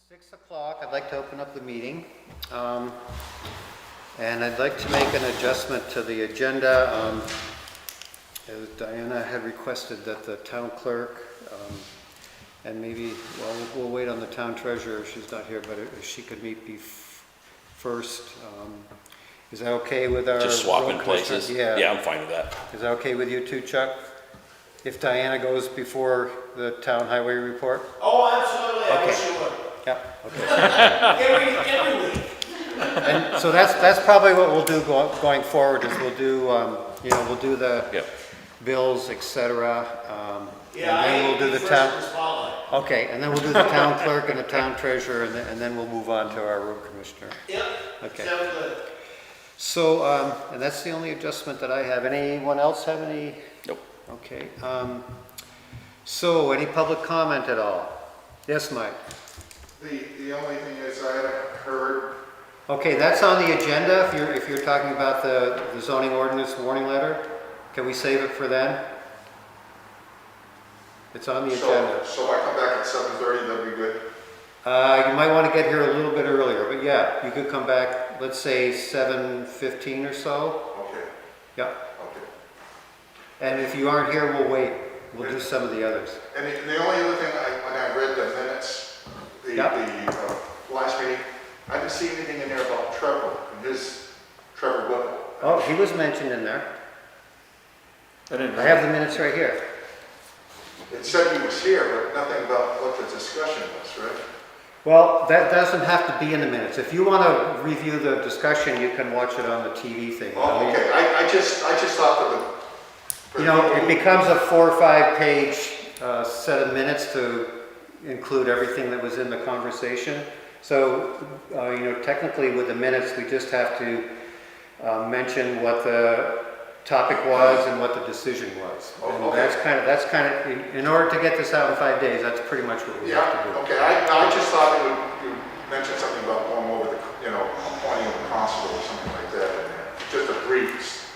6 o'clock, I'd like to open up the meeting. And I'd like to make an adjustment to the agenda. As Diana had requested that the town clerk, and maybe, well, we'll wait on the town treasurer if she's not here, but if she could meet first. Is that okay with our? Just swapping road places? commissioner? Yeah, I'm fine with that. Is that okay with you too, Chuck? If Diana goes before the town highway report? Oh, absolutely, I Okay. wish you would. Yeah, okay. Every week. And so that's probably what we'll do going forward, is we'll do, we'll do the Yep. bills, et cetera. Yeah, And then we'll do the town. first spotlight. Okay, and then we'll do the town clerk and the town treasurer, and then we'll move on to our road commissioner. Yep, Okay. sounds good. So, and that's the only adjustment that I have. Anyone else have any? Nope. Okay. So, any public comment at all? Yes, Mike? The only thing is I haven't heard, Okay, that's on the agenda, if you're talking about the zoning ordinance warning letter. Can we save it for then? It's on the agenda. so if I come back at 7:30, that'd be good. You might want to get here a little bit earlier, but yeah, you could come back, let's say 7:15 or so. Okay, Yeah, okay. and if you aren't here, we'll wait. We'll do some of the others. And the only other thing, when I read the minutes, the last meeting, I didn't see anything in there about Trevor and Trevor Whipple. Oh, he was mentioned in there. I didn't I have the minutes right here. It said he was here, but nothing about what the discussion was, right? Well, that doesn't have to be in the minutes. If you want to review the discussion, you can watch it on the TV thing. Oh, okay, I just thought that the. You know, it becomes a 4 or 5 page set of minutes to include everything that was in the conversation. So, technically with the minutes, we just have to mention what the topic was and what the decision was. Oh, And okay. that's kind of, in order to get this out in 5 days, that's pretty much what we have to Yeah, do. okay, I just thought you mentioned something about going over appointing a constable or something like that in there. Just a brief.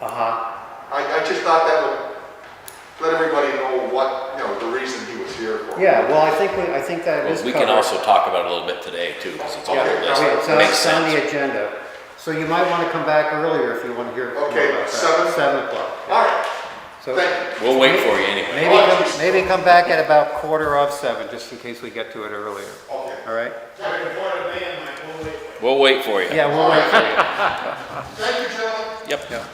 Uh-huh. I just thought that would let everybody know what, the reason he was here for. Yeah, well, I think that is Well, we covered. can also talk about it a little bit today too, because it's on the Okay, list. It's Makes on the sense. agenda. So you might want to come back earlier if you want to hear more Okay, about that. 7? 7 o'clock. All right, So thank you. We'll wait for you anyway. maybe come back at about 6:45, just in case we get to it earlier. Okay. All right? Like a point of man, like, we'll wait. We'll wait for you. Yeah, we'll wait for you. Thank you, gentlemen. Yep. Yeah.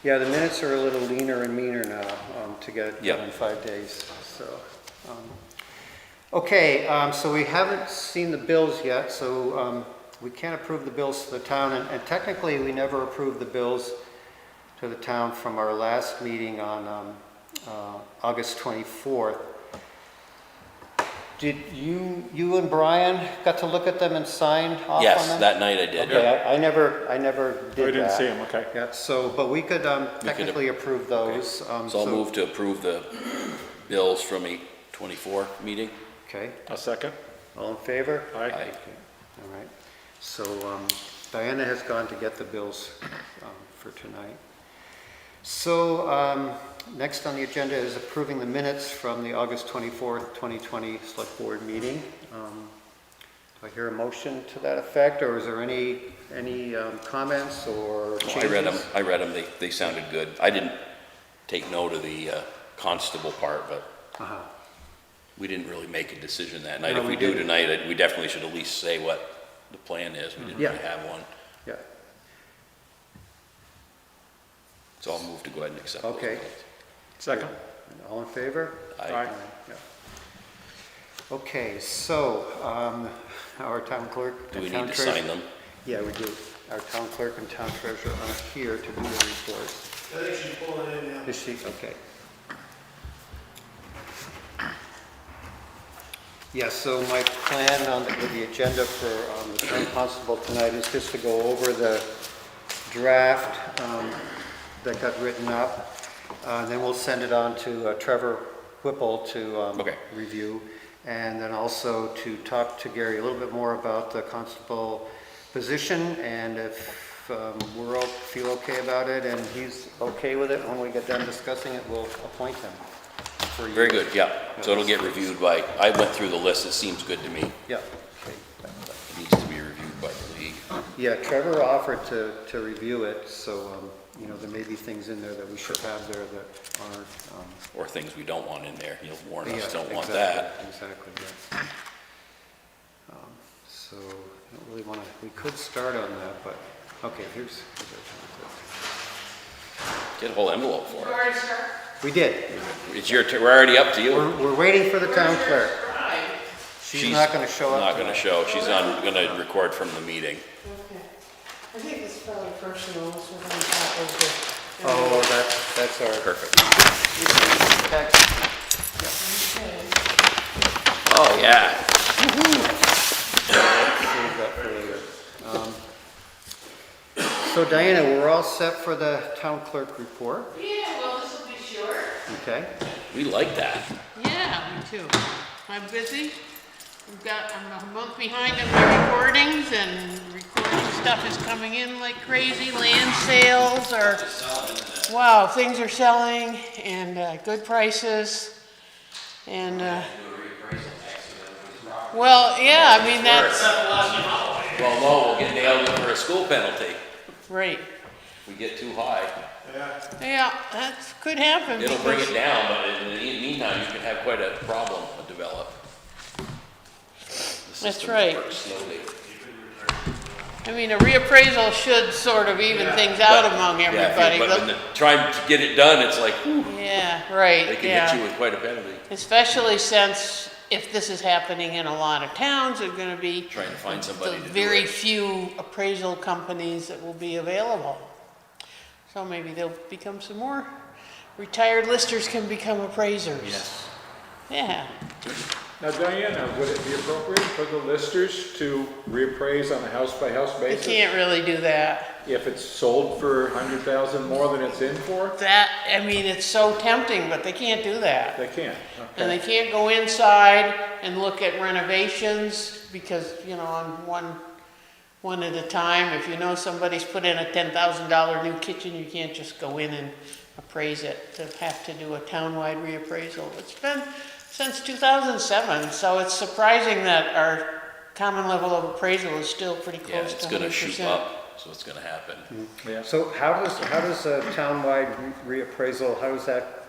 Yeah, the minutes are a little leaner and meaner now to get it Yep. done in 5 days. So, okay, so we haven't seen the bills yet, so we can't approve the bills to the town, and technically we never approved the bills to the town from our last meeting on August 24th. Did you and Brian got to look at them and sign off on them? Yes, that night I did. Okay, I never did that. I didn't see him, okay. Yeah, so, but we could technically approve those. So I'll move to approve the bills from 8/24 meeting. Okay, A second? all in favor? Aye. Aye. All right, so Diana has gone to get the bills for tonight. So next on the agenda is approving the minutes from the August 24th, 2020 Select Board meeting. Do I hear a motion to that effect, or is there any comments or changes? I read them, they sounded good. I didn't take note of the constable part, but Uh-huh. we didn't really make a decision that night. No, If we we do didn't. tonight, we definitely should at least say what the plan is. We didn't Yeah. really have one. Yeah, So I'll move to go ahead and accept those Okay. bills. Second? all in favor? Aye. Yeah. Okay, so, our town clerk. Do we and town need to treasurer- sign them? Yeah, we do. Our town clerk and town treasurer are here to do the reports. I think she's pulling it in now. Is she, okay. Yes, so my plan with the agenda for the town constable tonight is just to go over the draft that got written up. Then we'll send it on to Trevor Whipple to Okay. review. And then also to talk to Gary a little bit more about the constable position, and if we're all feel okay about it and he's okay with it, when we get done discussing it, we'll appoint him. for you. Very good, yeah. So it'll get reviewed by, I went through the list, it seems good to me. It Yeah, okay. needs to be reviewed by the league. Yeah, Trevor offered to review it, so, you know, there may be things in there that we should have there that aren't. Or things we don't want in there. You'll warn Yeah, us, don't want exactly, that. Exactly, yeah. So, I don't really want to, we could start on that, but, okay, here's Get a whole envelope for it. we did. It's your, we're already up to you. We're waiting for the town clerk. She's not going to show up. Not gonna show, she's gonna record from the meeting. Okay. I think it's probably personal, so I'm top of the. Oh, that's our. Perfect. Okay. Oh, yeah. Save that for later. So Diana, we're all set for the town clerk report, Yeah, well, this will be short. okay? We like that. Yeah, me too. I'm busy. I'm a month behind on my recordings, and recording stuff is coming in like crazy. Land sales are, wow, things are selling, and good prices. And, well, yeah, I mean, that's, Well, no, we'll get nailed for a school penalty right. if we get too high. Yeah, that could happen. It'll bring it because- down, but in the meantime, you can have quite a problem develop. The That's system right. works slowly. I mean, a reappraisal should sort of even things out But- among yeah, everybody. But when trying to get it done, it's like, whew, Yeah, they right, can hit you yeah. with quite a penalty. Especially since if this is happening in a lot of towns, there's gonna be Trying to find somebody the to do very it. few appraisal companies that will be available. So maybe there'll become some more. Retired listers can become appraisers. Yes. Yeah, Now, Diana, would it be appropriate for the listers to reappraise on a house-by-house they basis? can't really do that. If it's sold for 100,000 more than it's in for? That, I mean, it's so tempting, but they can't do that. They can't, And they okay. can't go inside and look at renovations because, you know, on one at a time. If you know somebody's put in a $10,000 new kitchen, you can't just go in and appraise it. To have to do a townwide reappraisal. It's been since 2007, so it's surprising that our common level of appraisal is still pretty Yeah, close it's to 100%. gonna shoot up, so it's gonna happen. Yeah. So how does a townwide reappraisal, how does that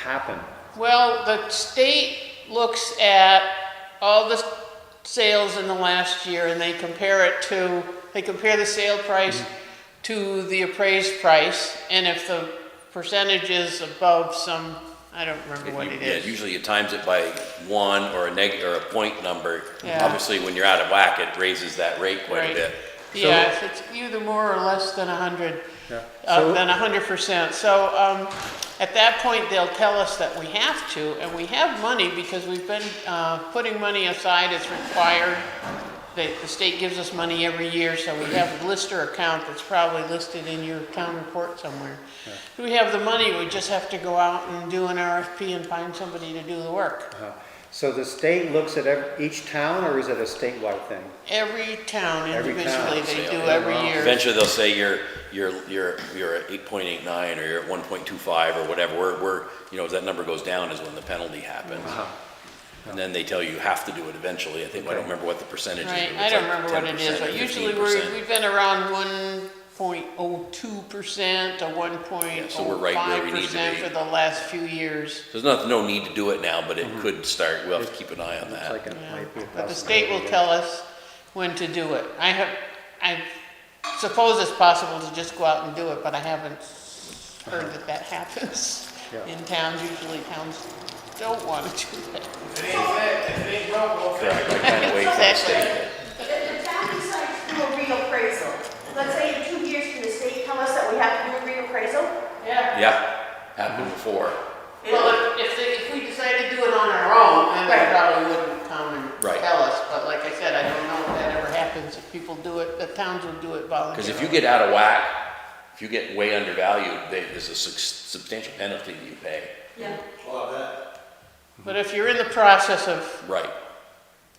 happen? Well, the state looks at all the sales in the last year and they compare the sale price to the appraised price. And if the percentage is above some, I don't remember what it Yeah, is. usually you times it by 1 or or a point number. Yeah. Obviously, when you're out of whack, it raises that rate quite a Right. bit. Yeah, it's either more or less than 100, Yeah. So- than 100%. So at that point, they'll tell us that we have to, and we have money because we've been putting money aside. It's required. The state gives us money every year, so we have a lister account that's probably listed in your town report somewhere. We have the money, we just have to go out and do an RFP and find somebody to do the work. So the state looks at each town, or is it a statewide thing? Every town Every town. individually, they do Yeah. every year. Eventually, they'll say you're at 8.89 or you're at 1.25 or whatever. We're, you know, as that number goes down is when the penalty happens. And then they tell you you have to do it eventually. I think, I don't remember what the percentage is. Right, but I it's don't like remember what it is, 10% or but usually 15%. we've been around 1.02% to 1.05% so we're right where we need to be. for the last few years. There's no need to do it now, but it could start. We'll have to keep an eye on Looks that. like it Yeah. might be a But the state will possibility. tell us when to do it. I suppose it's possible to just go out and do it, but I haven't heard that happens Yeah. in towns. Usually towns don't want to do that. If it ain't broke, we'll fix it. Correct, I kind of wait for the state. If the town decides to do a reappraisal, let's say in 2 years, can the state tell us that we have to do a reappraisal? Yeah. Yeah, happened before. Well, if we decided to do it on our own, then they Right. probably wouldn't come and Right. tell us. But like I said, I don't know if that ever happens. If people do it, the towns will do it voluntarily. Because if you get out of whack, if you get way undervalued, there's a substantial penalty that you pay. Yeah. Well, that, But if you're in the process of Right.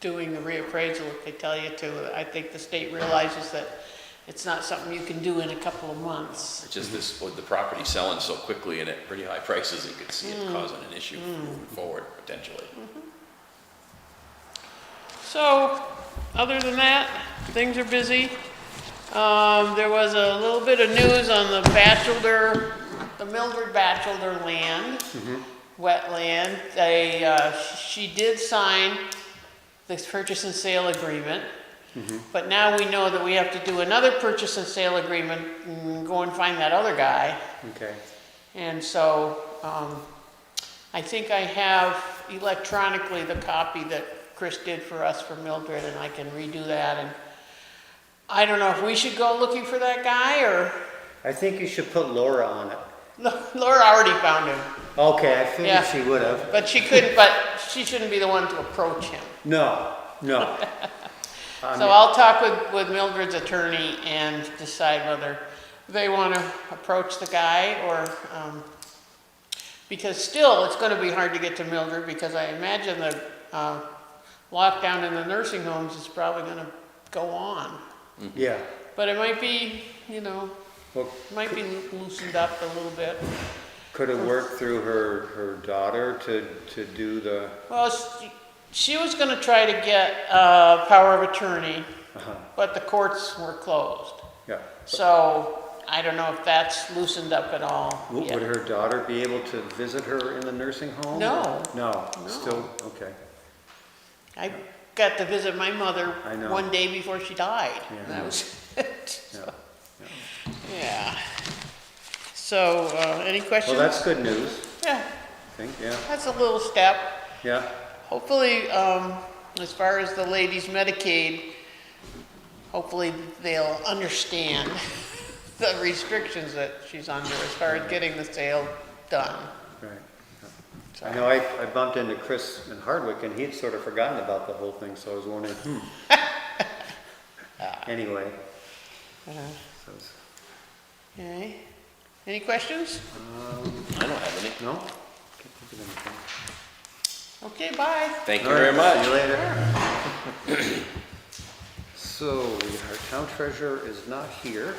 doing the reappraisal, if they tell you to, I think the state realizes that it's not something you can do in a couple of months. It's just this, with the property selling so quickly and at pretty high prices, you could see it causing an issue moving forward, potentially. So, other than that, things are busy. There was a little bit of news on the Mildred Batchelder land, wetland. She did sign this purchase and sale agreement, but now we know that we have to do another purchase and sale agreement and go and find that other guy. Okay. And so, I think I have electronically the copy that Chris did for us for Mildred, and I can redo that. And I don't know if we should go looking for that guy, or I think you should put Laura on it. Laura already found him, Okay, I figured Yeah. she would have. but she couldn't. But she shouldn't be the one to approach him. No, no. So I'll talk with Mildred's attorney and decide whether they want to approach the guy or. Because still, it's going to be hard to get to Mildred, because I imagine the lockdown in the nursing homes is probably going to go on. Yeah. But it might be, you know, Well, might be loosened up a little bit. could it work through her daughter to do the, Well, she was going to try to get power of attorney, but the courts were closed. yeah. So I don't know if that's loosened up at all Would yet. her daughter be able to visit her in the nursing home? No. No, No. still, okay. I got to visit my mother I know. one day before she died. Yeah. And that was it. Yeah. Yeah. So, any questions? Well, that's good news, Yeah, I think, yeah, that's a little step. yeah. Hopefully, as far as the ladies' Medicaid, hopefully they'll understand the restrictions that she's under as far as getting the sale done. Right. So- I know I bumped into Chris in Hardwick, and he'd sort of forgotten about the whole thing, so I was wondering, Anyway. So it's- Okay. Any questions? I don't have any. No? Can't think of anything. Okay, bye. Thank you All very right, much. See you later. So, our town treasurer is not here.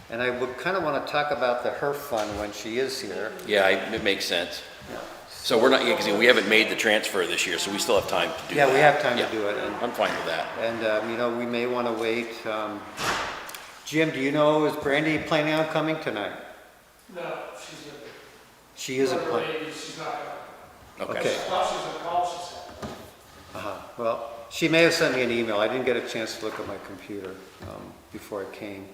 And I would kind of want to talk about the HERF fund when she is here. Yeah, it makes sense. Yeah. So we're not, because we haven't made the transfer this year, so we still have time to do that. Yeah, we have time to Yeah. do it, and I'm fine with that. you know, we may want to wait. Jim, do you know, is Brandy planning on coming tonight? No, she's good. She isn't planning. She's not Okay. Okay. Well, she's a call, she said. Well, she may have sent me an email. I didn't get a chance to look at my computer before I came.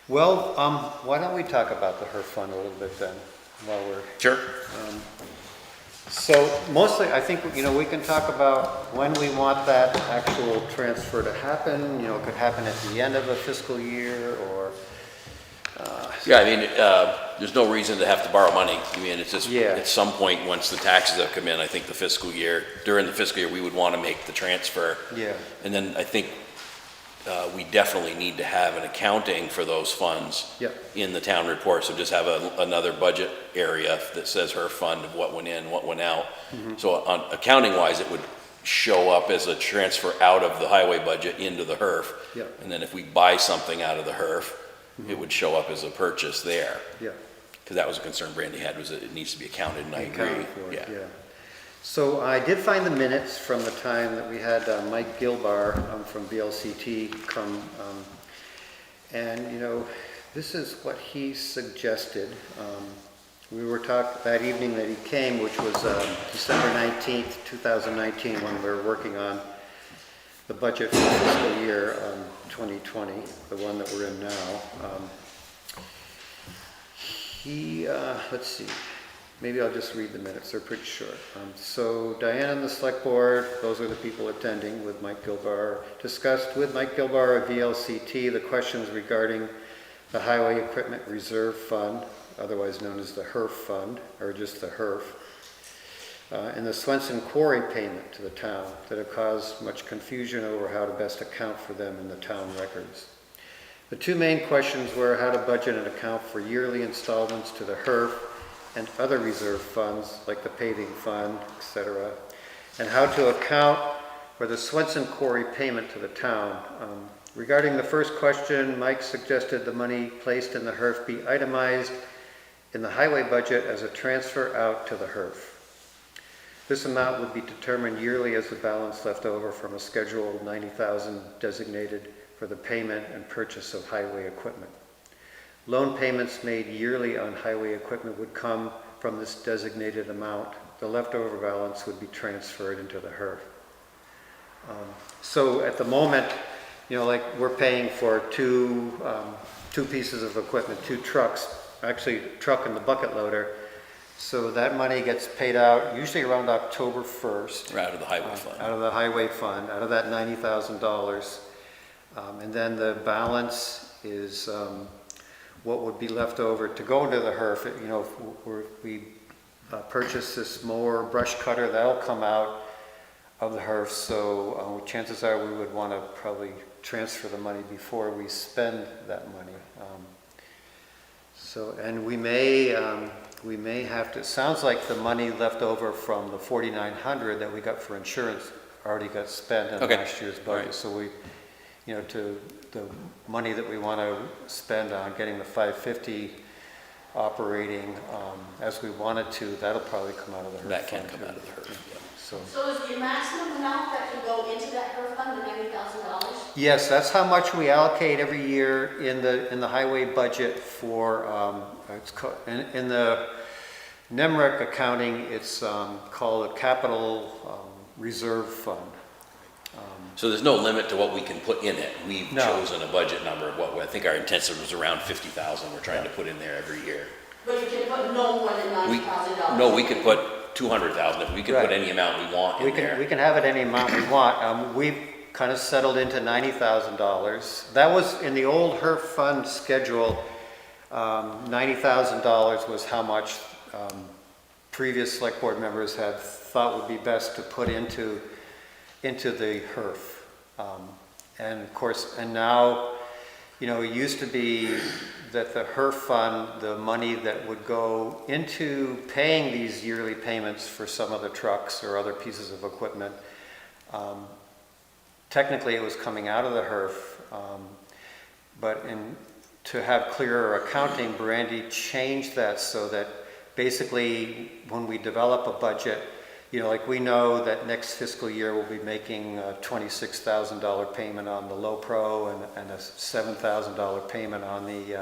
Well, why don't we talk about the HERF fund a little bit then, while we're... Sure. So mostly, I think, you know, we can talk about when we want that actual transfer to happen. You know, it could happen at the end of a fiscal year, or... Yeah, I mean, there's no reason to have to borrow money. I mean, it's just, Yeah. at some point, once the taxes have come in, I think during the fiscal year, we would want to make the transfer. Yeah. And then I think we definitely need to have an accounting for those funds Yep. in the town report. So just have another budget area that says her fund of what went in, what went out. So on accounting wise, it would show up as a transfer out of the highway budget into the HERF. Yep. And then if we buy something out of the HERF, it would show up as a purchase there. Yeah. Because that was a concern Brandy had, was that it needs to be accounted, and I agree. Accounted for it, Yeah. So I did find the minutes from the time that we had Mike Gilbar from VLCT come, and you know, this is what he suggested. We were talking that evening that he came, which was December 19th, 2019, when we were working on the budget for the fiscal year 2020, the one that we're in now. Let's see, maybe I'll just read the minutes, they're pretty short. So Diana and the select board, those are the people attending with Mike Gilbar, discussed with Mike Gilbar of VLCT the questions regarding the Highway Equipment Reserve Fund, otherwise known as the HERF Fund, or just the HERF, and the Swenson Quarry payment to the town that have caused much confusion over how to best account for them in the town records. The two main questions were how to budget and account for yearly installments to the HERF and other reserve funds like the paving fund, etc., and how to account or the Swenson Quarry payment to the town. Regarding the first question, Mike suggested the money placed in the HERF be itemized in the highway budget as a transfer out to the HERF. This amount would be determined yearly as the balance left over from a scheduled $90,000 designated for the payment and purchase of highway equipment. Loan payments made yearly on highway equipment would come from this designated amount. The leftover balance would be transferred into the HERF. So at the moment, like we're paying for two pieces of equipment, 2 trucks, actually truck and the bucket loader. So that money gets paid out usually around October 1st. Or out of the highway fund. Out of the highway fund, out of that $90,000. And then the balance is what would be left over to go into the HERF. If we purchase this mower brush cutter, that'll come out of the HERF. So chances are we would want to probably transfer the money before we spend that money. And we may have to, it sounds like the money left over from the $4,900 that we got for insurance already got spent in Okay. last year's All budget. right. So to the money that we want to spend on getting the 550 operating as we wanted to, that'll probably come out of the HERF. That can fund, come too. out of the HERF, yeah. So is the maximum amount that can go into that HERF fund, the $90,000? Yes, that's how much we allocate every year in the highway budget for, in the NEMRIC accounting, it's called a capital reserve fund. So there's no limit to what we can put in it. We've No. chosen a budget number of I think our intensive was around 50,000 we're trying to put in there every year. But you can put no more than $90,000? No, we could put 200,000, if we could put Right. any amount we want in there. We can have it any amount we want. We've kind of settled into $90,000. That was in the old HERF fund schedule. $90,000 was how much previous select board members had thought would be best to put into the HERF. And of course, and now, it used to be that the HERF fund, the money that would go into paying these yearly payments for some of the trucks or other pieces of equipment, technically it was coming out of the HERF, but to have clearer accounting, Brandy changed that so that basically when we develop a budget, like we know that next fiscal year we'll be making a $26,000 payment on the low pro and a $7,000 payment on the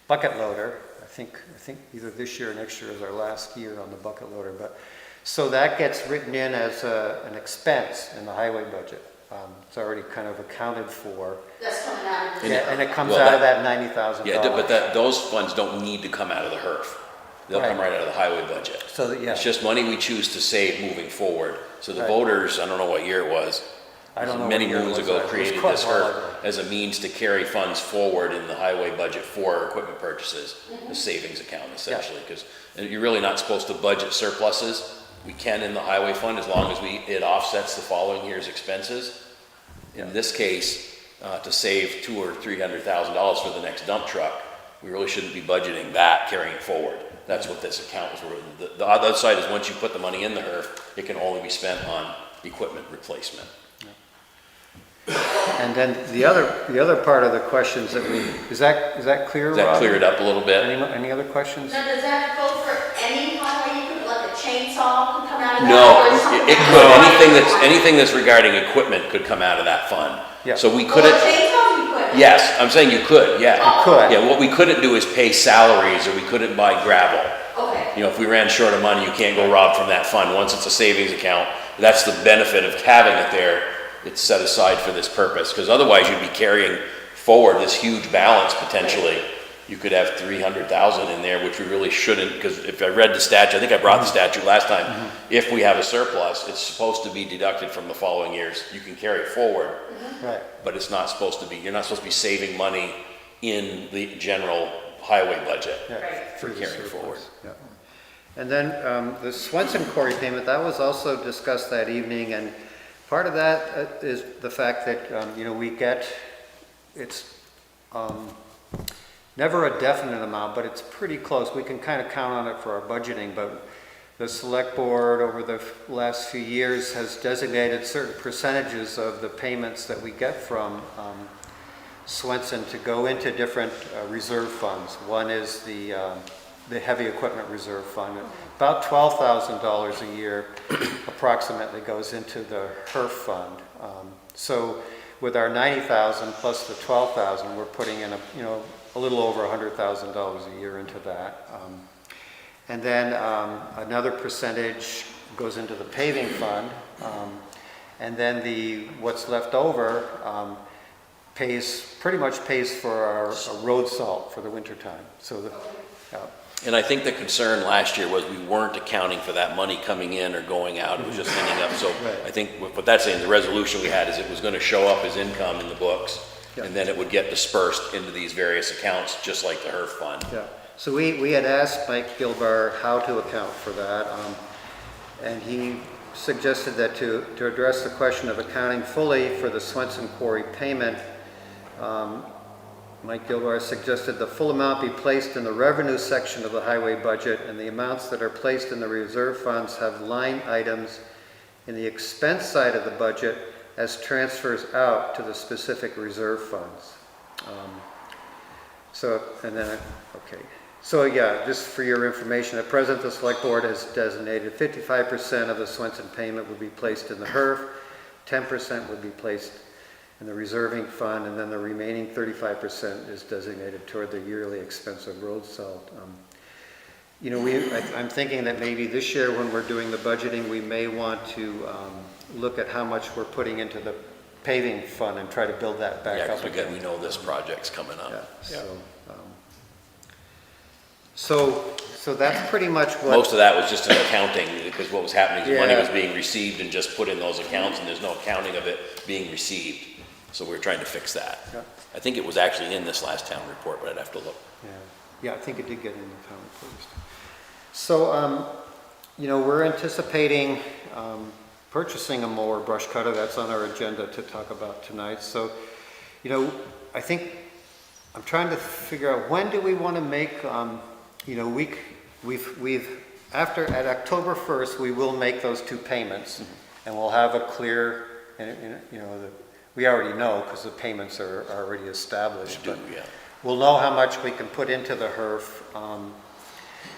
bucket loader. I think either this year or next year is our last year on the bucket loader. But so that gets written in as an expense in the highway budget. It's already kind of accounted for. That's coming out of the... Yeah, and it comes Well, out of that $90,000. Yeah, but those funds don't need to come out of the HERF. They'll come right out of the highway budget. So that, yeah. It's just money we choose to save moving forward. So the Right. voters, I don't know what year it was, I don't know many what year it moons was. ago It was created quite this a while HERF ago. as a means to carry funds forward in the highway budget for equipment purchases, the savings account essentially, because you're really not supposed to budget surpluses. We can in the highway fund as long as it offsets the following year's expenses. In this case, to save $200,000 or $300,000 for the next dump truck, we really shouldn't be budgeting that, carrying it forward. That's what this account was for. The other side is once you put the money in the HERF, it can only be spent on equipment replacement. And then the other part of the questions that is that clear, Does that Rob? clear it up a little bit? Any other questions? Now, does that go for any highway? You could, like a chainsaw could come out of that? No, or something it could. Anything that's regarding equipment could come out of that fund. Yeah. So we Well, couldn't, a chainsaw you could. yes, I'm saying you could, yeah. You could. Yeah, what we couldn't do is pay salaries, or we couldn't buy gravel. Okay. If we ran short of money, you can't go rob from that fund. Once it's a savings account, that's the benefit of having it there. It's set aside for this purpose, because otherwise you'd be carrying forward this huge balance potentially. You could have 300,000 in there, which we really shouldn't, because if I read the statute, I think I brought the statute last time. If we have a surplus, it's supposed to be deducted from the following years. You can carry it forward, Right. but it's not supposed to be, you're not supposed to be saving money in the general highway budget. Yeah, Right. through the carrying surplus, forward. yeah. And then the Swenson Quarry payment, that was also discussed that evening, and part of that is the fact that, we get, it's never a definite amount, but it's pretty close. We can kind of count on it for our budgeting, but the select board over the last few years has designated certain percentages of the payments that we get from Swenson to go into different reserve funds. One is the heavy equipment reserve fund. About $12,000 a year approximately goes into the HERF fund. So with our $90,000 plus the $12,000, we're putting in a little over $100,000 a year into that. And then another percentage goes into the paving fund. And then what's left over pretty much pays for our road salt for the wintertime. So And I think the concern last year was we weren't accounting for that money coming in or going out, it was just ending up. So Right. I think what that's saying, the resolution we had is it was gonna show up as income in the books, Yeah. and then it would get dispersed into these various accounts, just like the HERF fund. yeah. So we had asked Mike Gilbar how to account for that, and he suggested that to address the question of accounting fully for the Swenson Quarry payment, Mike Gilbar suggested the full amount be placed in the revenue section of the highway budget, and the amounts that are placed in the reserve funds have line items in the expense side of the budget as transfers out to the specific reserve funds. So yeah, just for your information, at present, the select board has designated 55% of the Swenson payment would be placed in the HERF, 10% would be placed in the reserving fund, and then the remaining 35% is designated toward the yearly expense of road salt. I'm thinking that maybe this year when we're doing the budgeting, we may want to look at how much we're putting into the paving fund and try to build that back Yeah, up because again. we know this project's coming Yeah, up. so that's pretty much what. Most of that was just an accounting, because what was happening is money Yeah. was being received and just put in those accounts, and there's no accounting of it being received. So we're trying to fix that. Yeah. I think it was actually in this last town report, but I'd have to look. Yeah, I think it did get in the town report. So, we're anticipating purchasing a mower brush cutter. That's on our agenda to talk about tonight. So, I think I'm trying to figure out when do we want to make, at October 1st, we will make those two payments, and we'll have a clear, we already know because the payments are already established. We do, but yeah. We'll know how much we can put into the HERF.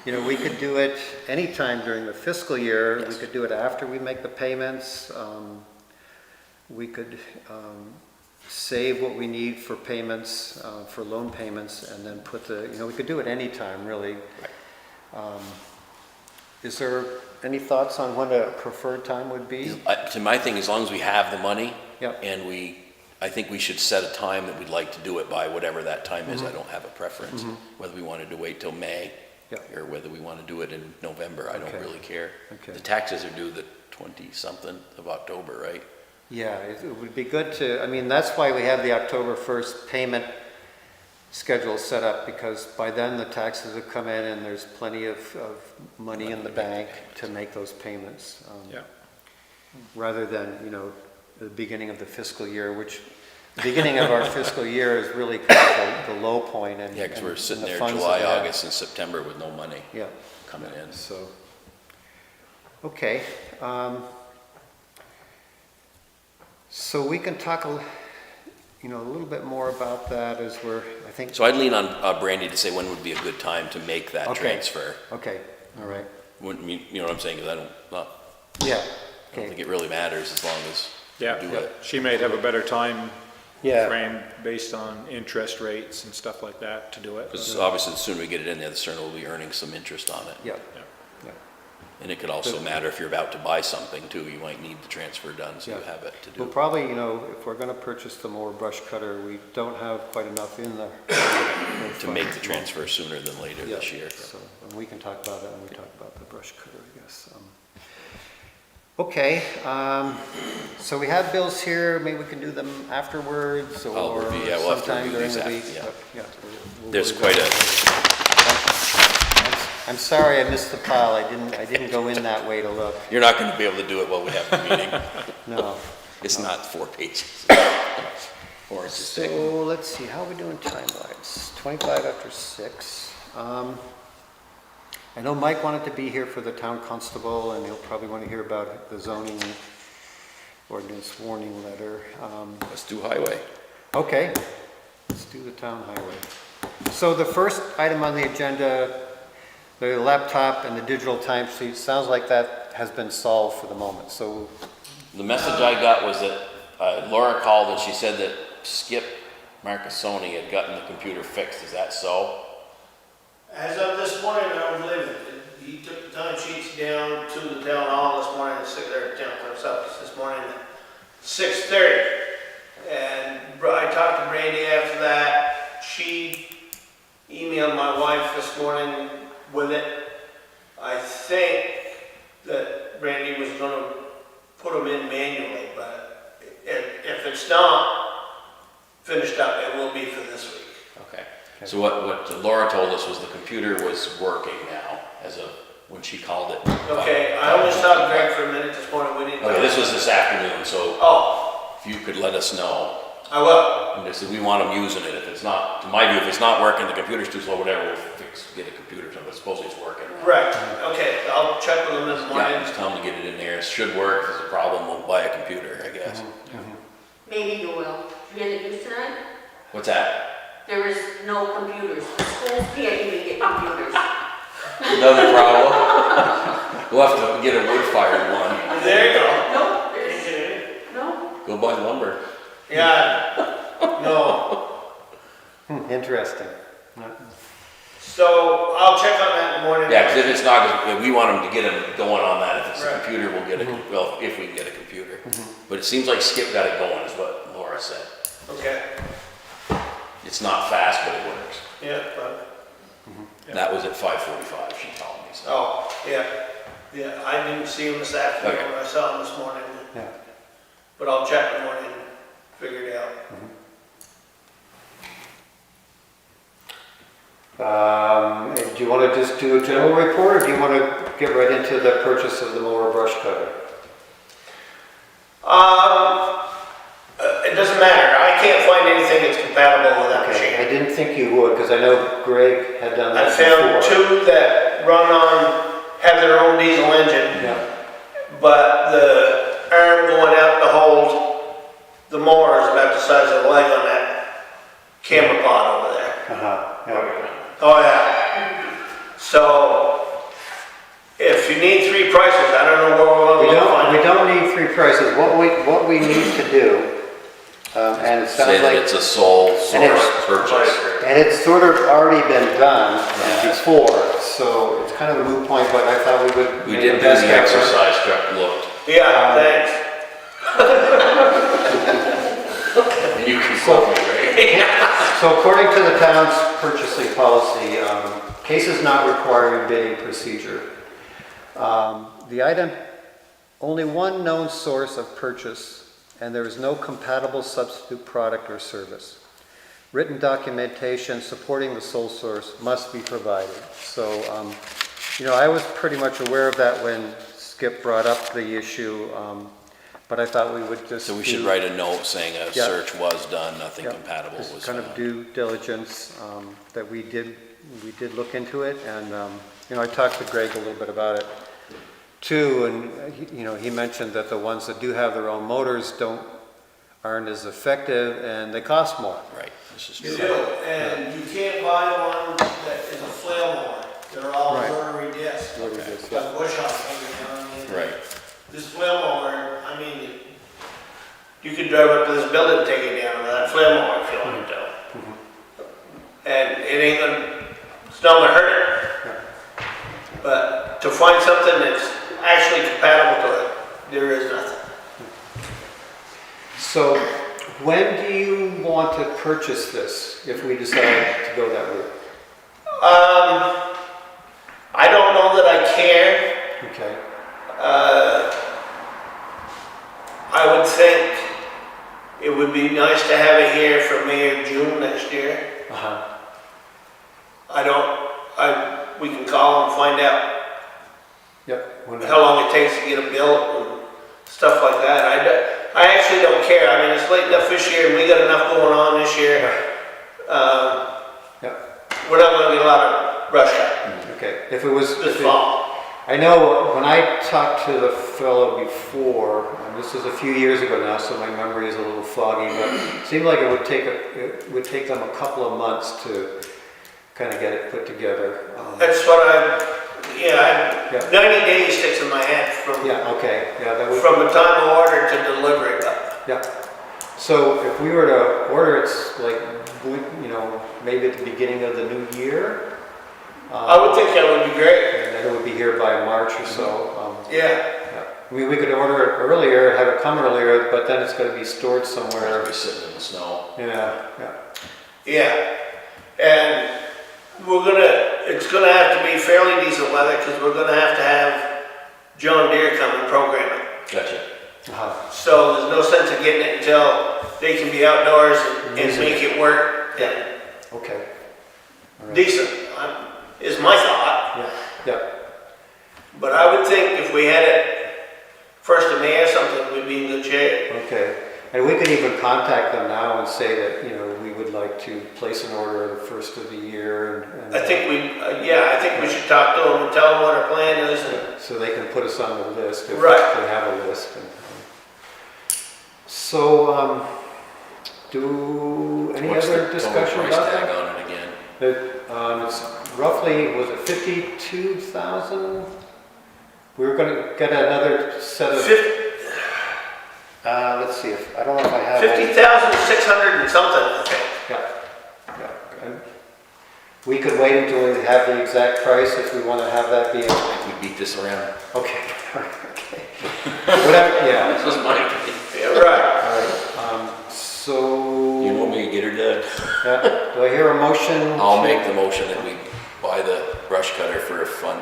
We could do it anytime during the fiscal year. Yes. We could do it after we make the payments. We could save what we need for payments, for loan payments, and then put we could do it anytime, really. Is there any thoughts on when a preferred time would be? To my thing, as long as we have the money, Yep. and I think we should set a time that we'd like to do it by, whatever that time is. I don't have a preference, whether we wanted to wait till May, Yep. or whether we want to do it in November, I don't Okay. really care. Okay. The taxes are due the 20-something of October, right? Yeah, it would be good that's why we have the October 1st payment schedule set up, because by then the taxes have come in and there's plenty of money in the bank to make those payments. Yeah. Rather than, the beginning of the fiscal year, which, the beginning of our fiscal year is really kind of the low point. And Yeah, because we're and sitting the there funds July, that we have. August, and September with no money Yeah. coming in. So, okay. So we can talk a little bit more about that as I think. So I'd lean on Brandy to say when would be a good time to make that Okay. transfer. Okay, all right. Wouldn't mean, you know what I'm saying? Because I Yeah. don't Okay. think it really matters as long as Yeah, we do it. she may have a better time Yeah. frame based on interest rates and stuff like that to do it. Because obviously the sooner we get it in there, the sooner we'll be earning some interest on it. Yeah. Yeah. Yeah. And it could also matter if you're about to buy something too, you might need the transfer done, so you Yeah. have it to We'll do. probably, if we're gonna purchase the mower brush cutter, we don't have quite enough in the. To make the transfer sooner than later Yeah, this year. So, and we can talk about it when we talk about the brush cutter, I guess. Okay, so we have bills here, maybe we can do them afterwards I'll or review- yeah, we'll have to sometime review during these the after, week. yeah. We'll There's do quite that. I'm sorry I missed the pile, I didn't go in that way to look, You're not going to be able to do it while we have the meeting. no. It's not 4 pages. Or it's just So, thick. let's see, how are we doing time-wise? 25 after 6. I know Mike wanted to be here for the town constable, and he'll probably want to hear about the zoning ordinance warning letter. Let's do highway. Okay, let's do the town highway. So the first item on the agenda, the laptop and the digital timesheet, sounds like that has been solved for the moment, so, The message I got was that Laura called and she said that Skip Marcassoni had gotten the computer fixed. Is that so? As of this morning, I was living, he took the time sheets down to the town hall this morning, at 6, or town clerk's office this morning at 6:30. And I talked to Brandy after that. She emailed my wife this morning with it. I think that Brandy was gonna put them in manually, but if it's not finished up, it will be for this week. Okay. So what Laura told us was the computer was working now as of when she called it. Okay, I almost talked to Greg for a minute this morning, we didn't. Okay, this was this afternoon, so Oh, if you could let us know. I will. And they said, we want them using it. If it's not, to my view, if it's not working, the computer's too slow, whatever, we'll get a computer, but supposedly it's working. Right, okay, I'll check with them this Yeah, morning. just tell them to get it in there. It should work. If there's a problem, we'll buy a computer, I guess. Maybe you will. You get it used tonight? What's that? There is no computers. The schools can't even get computers. Another problem? We'll have to get a wood-fired one. There you go. No, there's, no. Go buy lumber. Yeah, no. interesting. So I'll check on that in the morning. Yeah, because if it's not, if we want them to get them going on that. If it's a Right. computer, we'll get a, well, if we can get a computer. But it seems like Skip got it going, is what Laura said. Okay, It's not fast, but it works. yeah, but, And that was at 5:45, she told me, so. oh, yeah, yeah, I didn't see him this afternoon, Okay. I saw him this morning, Yeah. but I'll check in the morning and figure it out. Do you want to just do a general report, or do you want to get right into the purchase of the mower brush cutter? It doesn't matter, I can't find anything that's compatible with that Okay, I machine. didn't think you would, because I know Greg had done I that found before. 2 that run on, have their own diesel engine, Yeah, but the arm going out to hold the mower is about the size of the leg on that camera pod over there. yeah. Oh, yeah. So, if you need 3 prices, I don't know where We we're gonna find we it. don't need 3 prices. What we need to do, and it Say sounds that like, it's a sole And it's- source purchase. and it's sort of already been done before, so it's kind of a moot point, but I thought we would. We make did do best the effort. exercise truck, looked, Yeah, thanks. and you can quote me, right? So according to the town's purchasing policy, cases not requiring bidding procedure, the item, only one known source of purchase, and there is no compatible substitute product or service. Written documentation supporting the sole source must be provided. So, I was pretty much aware of that when Skip brought up the issue, but I thought we would just. So we should do- write a note saying a Yeah. search was done, nothing Yeah, compatible just was kind of found. due diligence, that we did look into it, and, I talked to Greg a little bit about it too, and, he mentioned that the ones that do have their own motors aren't as effective, and they cost more. Right, this is You true. do, and you can't buy one that is a flail mower. They're all Right. rotary disc. What is this? Yeah. Like bush hog, you know what I mean? Right. This flail mower, I mean, you could drive up to this building and take it down with that flail mower if you wanted to. And it ain't gonna, it's not gonna hurt it. But to find something that's actually compatible to it, there is nothing. So, when do you want to purchase this, if we decide to go that route? I don't know that I care. Okay, I would think it would be nice to have it here for May or June next year. We can call and find out yep. how long it takes to get it built and stuff like that. I actually don't care. I mean, it's late enough this year and we got enough going on this year. Yep. We're not gonna get a lot of brush cut. okay. If it was, this fall. I know when I talked to the fellow before, and this is a few years ago now, so my memory is a little foggy, but it seemed like it would take them a couple of months to kind of get it put together. That's what Yeah. 90 days sticks in my head from, Yeah, okay, yeah, that would. from the time of order to delivery. Yeah. So if we were to order it, like, maybe at the beginning of the new year? I would think that would be great. And then it would be here by March or so. Yeah. Yeah. I mean, we could order it earlier, have it come earlier, but then it's gonna be stored somewhere. It'll be sitting in the snow. Yeah, yeah. Yeah. And it's gonna have to be fairly decent weather because we're gonna have John Deere come and program it. Gotcha. Uh-huh. So there's no sense of getting it until they can be outdoors and make it work and Okay. All right. decent, is my thought. Yeah, yeah. But I would think if we had it 1st of May or something, we'd be in good shape. Okay. And we could even contact them now and say that, we would like to place an order the first of the year and. I think we should talk to them and tell them what our plan is. And So they can put us on the list if Right. they have a list. So, do any What's other the discussion total price about tag that? on it again? It's roughly, was it 52,000? We were gonna get another set of, let's see if, I don't know if I have. 50,600 and something, I think. Yeah, yeah. And we could wait until we have the exact price if we want to have that be. I think we beat this around. Okay, okay. Whatever, yeah. This is my opinion. Yeah, right. All right, so. You want me to get her done? Yeah, do I hear a motion? I'll to- make the motion that we buy the brush cutter for a fund,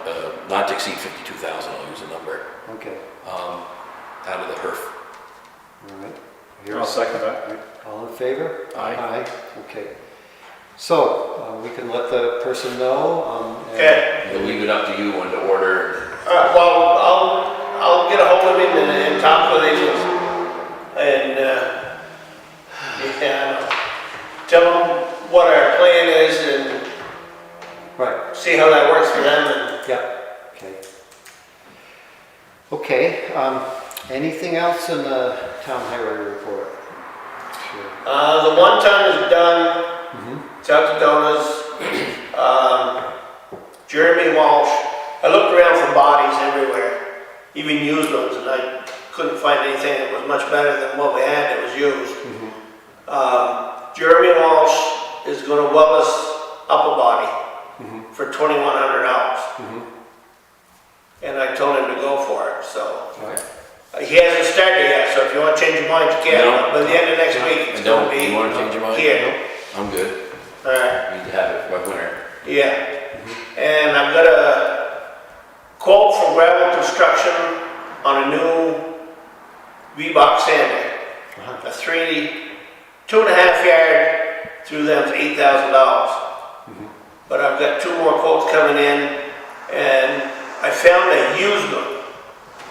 not to exceed 52,000, I'll use a number, Okay, out of the HERF. all right. Hear I'll a- second that. All in favor? Aye. Aye, okay. So, we can let the person know. And- Okay. We'll leave it up to you when to order. Well, I'll get a hold of him and talk with him and, tell him what our plan is and Right, see how that works for them. And yeah, okay. Okay, anything else in the town highway report? Sure. the 1 ton is done. Mhm. It's out to Dona's. Jeremy Walsh. I looked around for bodies everywhere, even used ones, and I couldn't find anything that was much better than what we had that was used. Jeremy Walsh is going to weld us up a body for $2,100. And I told him to go for it, so. He hasn't started yet, so if you want to change your mind, you can. No. By the end of next week, it's And going don't, to be you wanna change your mind? here. I'm good. All right. Need to have it by winter. Yeah, and I've got a quote from Gravel Construction on a new V-Box sander. A 2.5 yard through them's $8,000. But I've got 2 more quotes coming in, and I found a used one.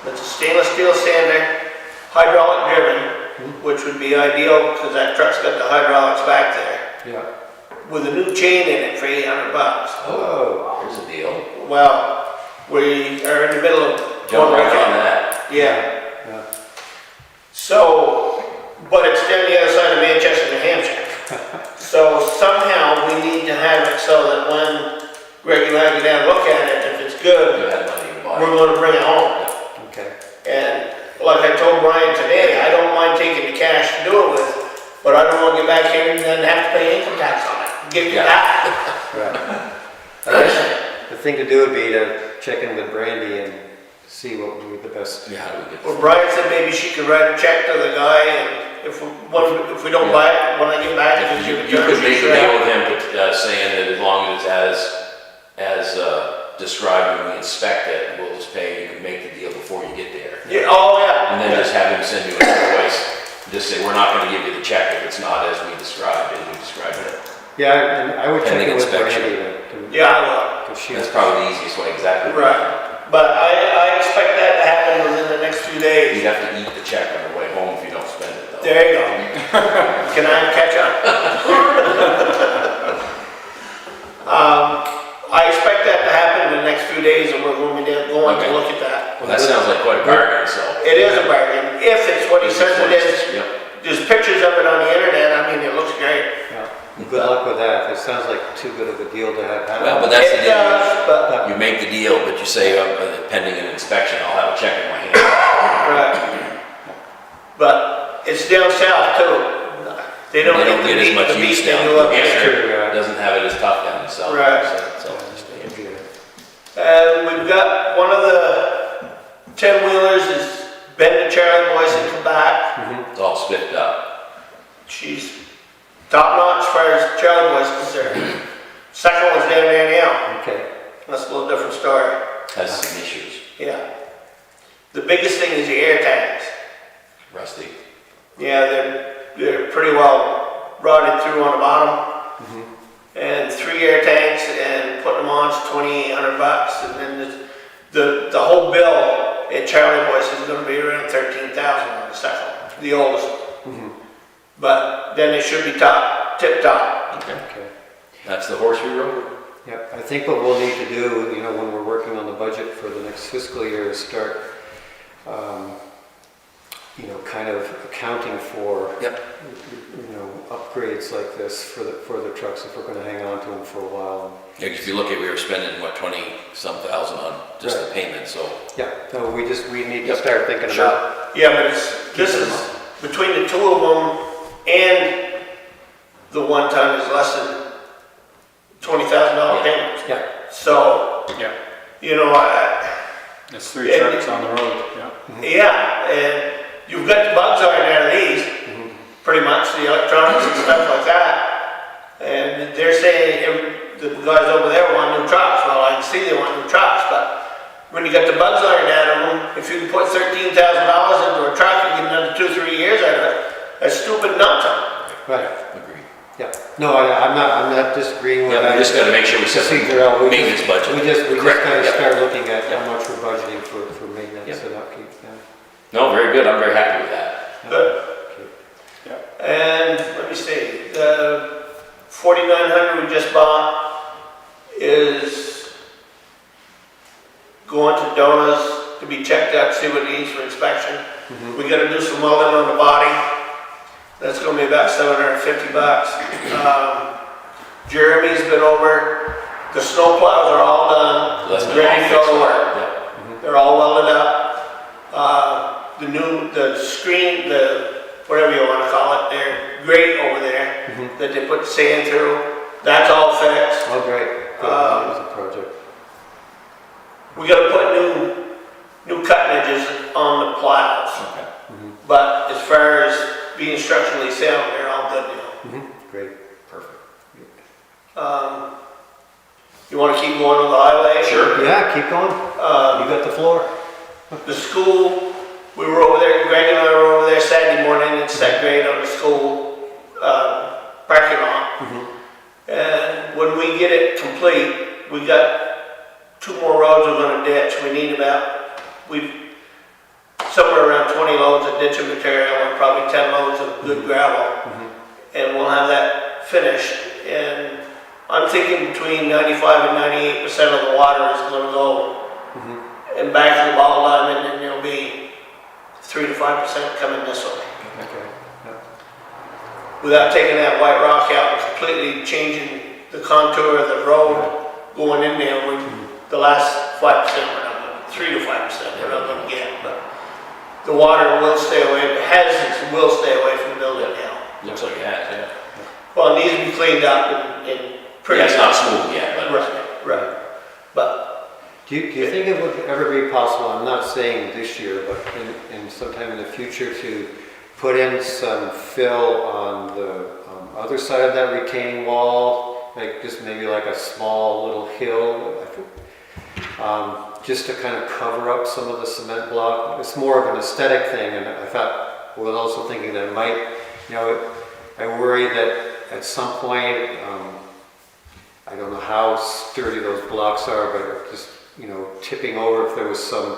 It's a stainless steel sander, hydraulic driven, which would be ideal because that truck's got the hydraulics back there, Yeah. with a new chain in it for $800. Oh, Here's the deal. Well, we are in the middle of Jump one right on weekend. that. Yeah, yeah. so, but it's down the other side of Manchester, New Hampshire. So somehow we need to have it so that when Greg and I go down and look at it, if it's You good, had money to buy. we're gonna bring it home. Okay, And like I told Brian today, I don't mind taking the cash to do it with, but I don't wanna get back here and then have to pay income tax on it. Give you Yeah. that. right. I guess the thing to do would be to check in with Brandy and see what would be the best. Yeah, how do we get? Well, Brian said maybe she could write a check to the guy, and if we don't buy it, when I get back, If if you, you you could make a return deal with him, saying that as long as it's as described when we inspect it, we'll just pay, you can make the deal before you get there. Yeah, oh, yeah. And then just have him send you an invoice, just say, we're not gonna give you the check if it's not as we described it. Yeah, and I would check Pending in with inspection. Brandy Yeah, I will. because she That's probably the easiest way, exactly. Right. But I expect that to happen within the next few days. You'd have to eat the check on the way home if you don't spend it though. There you go. Can I catch up? I expect that to happen few days and we're going to Okay. look at that. Well, that sounds like quite a bargain, so. It is a bargain, if it's what he says it is. Yep. There's pictures of it on the internet, I mean, it looks great. Yeah. Good luck with that. It sounds like too good of a deal to have happen. Well, but that's the It does, but, deal. You make the deal, but you say, pending an inspection, I'll have a check in my hand. right. But it's down south too. They don't They don't get as much the use meat they down do up here. here. True, yeah. Doesn't have it as tough down south. Right. So, And we've got one of the 10-wheelers is been to Charlie Boyce and come back. it's all spiffed up. She's top notch as far as Charlie Boyce is concerned. Second one's down there now. Okay. That's a little different story. Has some issues. Yeah. The biggest thing is the air tanks. Rusty. Yeah, they're pretty well rotted through on the bottom. And 3 air tanks and putting them on is $2,800. And then the whole bill at Charlie Boyce is going to be around $13,000 on the second one, the oldest. But then it should be tip top. Okay. Okay. That's the horse we rode. Yeah, I think what we'll need to do, you know, when we're working on the budget for the next fiscal year is start, you know, kind of accounting for, Yep. you know, upgrades like this for the trucks if we're going to hang on to them for a while. Yeah, 'cause if you look at, we were spending, what, 20-some thousand on just the payment, so. Yeah, no, we need to Yep. start thinking Sure. about. Yeah, but this is, between the two of them and the one ton is less than $20,000 payment. Yeah. So, Yeah, you know, that's 3 trucks on the road, yeah. yeah, and you've got the bugs on out of these, pretty much, the electronics and stuff like that. And they're saying, the guys over there want new trucks. Well, I can see they want new trucks, but when you got the bugs ironed out of them, if you can put $13,000 into a truck and get another 2-3 years out of it, that's stupid not to. Right. Agreed. Yeah. No, I'm not disagreeing with Yeah, that. we just gotta make sure we set the Figure out, maintenance budget. We just correctly. kind of Yep. start looking at Yep. how much we're budgeting for maintenance Yep. and upkeep. Yeah. No, very good. I'm very happy with that. Good. Yeah. And let me see, the 4,900 we just bought is going to Dona's to be checked out, see what it needs for inspection. We gotta do some welding on the body. That's gonna be about $750. Jeremy's been over, the snow plows are all done, So that's been ready to all go to fixed work. up. Yep. They're all welded up. The screen, whatever you wanna call it, their grate over there that they put sand through, that's all fixed. Oh, great. Good. That was a project. We gotta put new cutting edges on the plows. Okay. But as far as being structurally sound, they're all good now. Great. Perfect. You wanna keep going on the highway? Sure. Yeah, keep going. You got the floor. The school, we were over there, Greg and I were over there Saturday morning and set grade on the school parking lot. And when we get it complete, we got 2 more roads we're gonna ditch. We need somewhere around 20 loads of ditching material and probably 10 loads of good gravel. And we'll have that finished. And I'm thinking between 95 and 98% of the water is gonna go and back to the ball diamond, and there'll be 3 to 5% coming this way. Okay. Yeah. Without taking that white rock out and completely changing the contour of the road going in there, the last 5% we're not gonna, 3 to 5% we're not gonna get, but the water will stay away, will stay away from the building now. Looks like it has, yeah. Well, it needs to be cleaned up and pretty. Yeah, it's not smooth yet, but. Right. But Do you think it would ever be possible, I'm not saying this year, but in sometime in the future to put in some fill on the other side of that retaining wall, like just maybe like a small little hill, just to kind of cover up some of the cement block? It's more of an aesthetic thing, and I thought, was also thinking that it might, you know, I worry that at some point, I don't know how sturdy those blocks are, but just, you know, tipping over, if there was some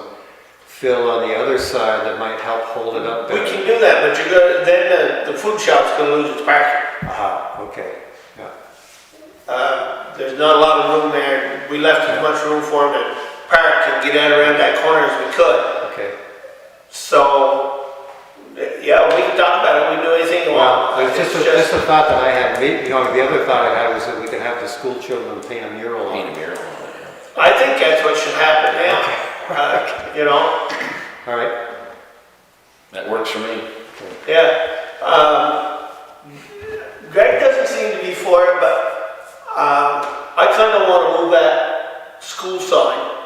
fill on the other side that might help hold it up we better. can do that, but then the food shop's gonna lose its parking. Aha, okay, yeah. There's not a lot of room there. We left as much room for them park and get out around that corner as we could. Okay. So, yeah, we can talk about it, we can do anything you Well, want. it's just a thought that I had, maybe, the other thought I had was that we could have the school children paint a mural on Paint a it. mural on it, yeah. I think that's what should happen now. You know, All right? That works for me. yeah. Greg doesn't seem to be for it, but I kind of want to move that school sign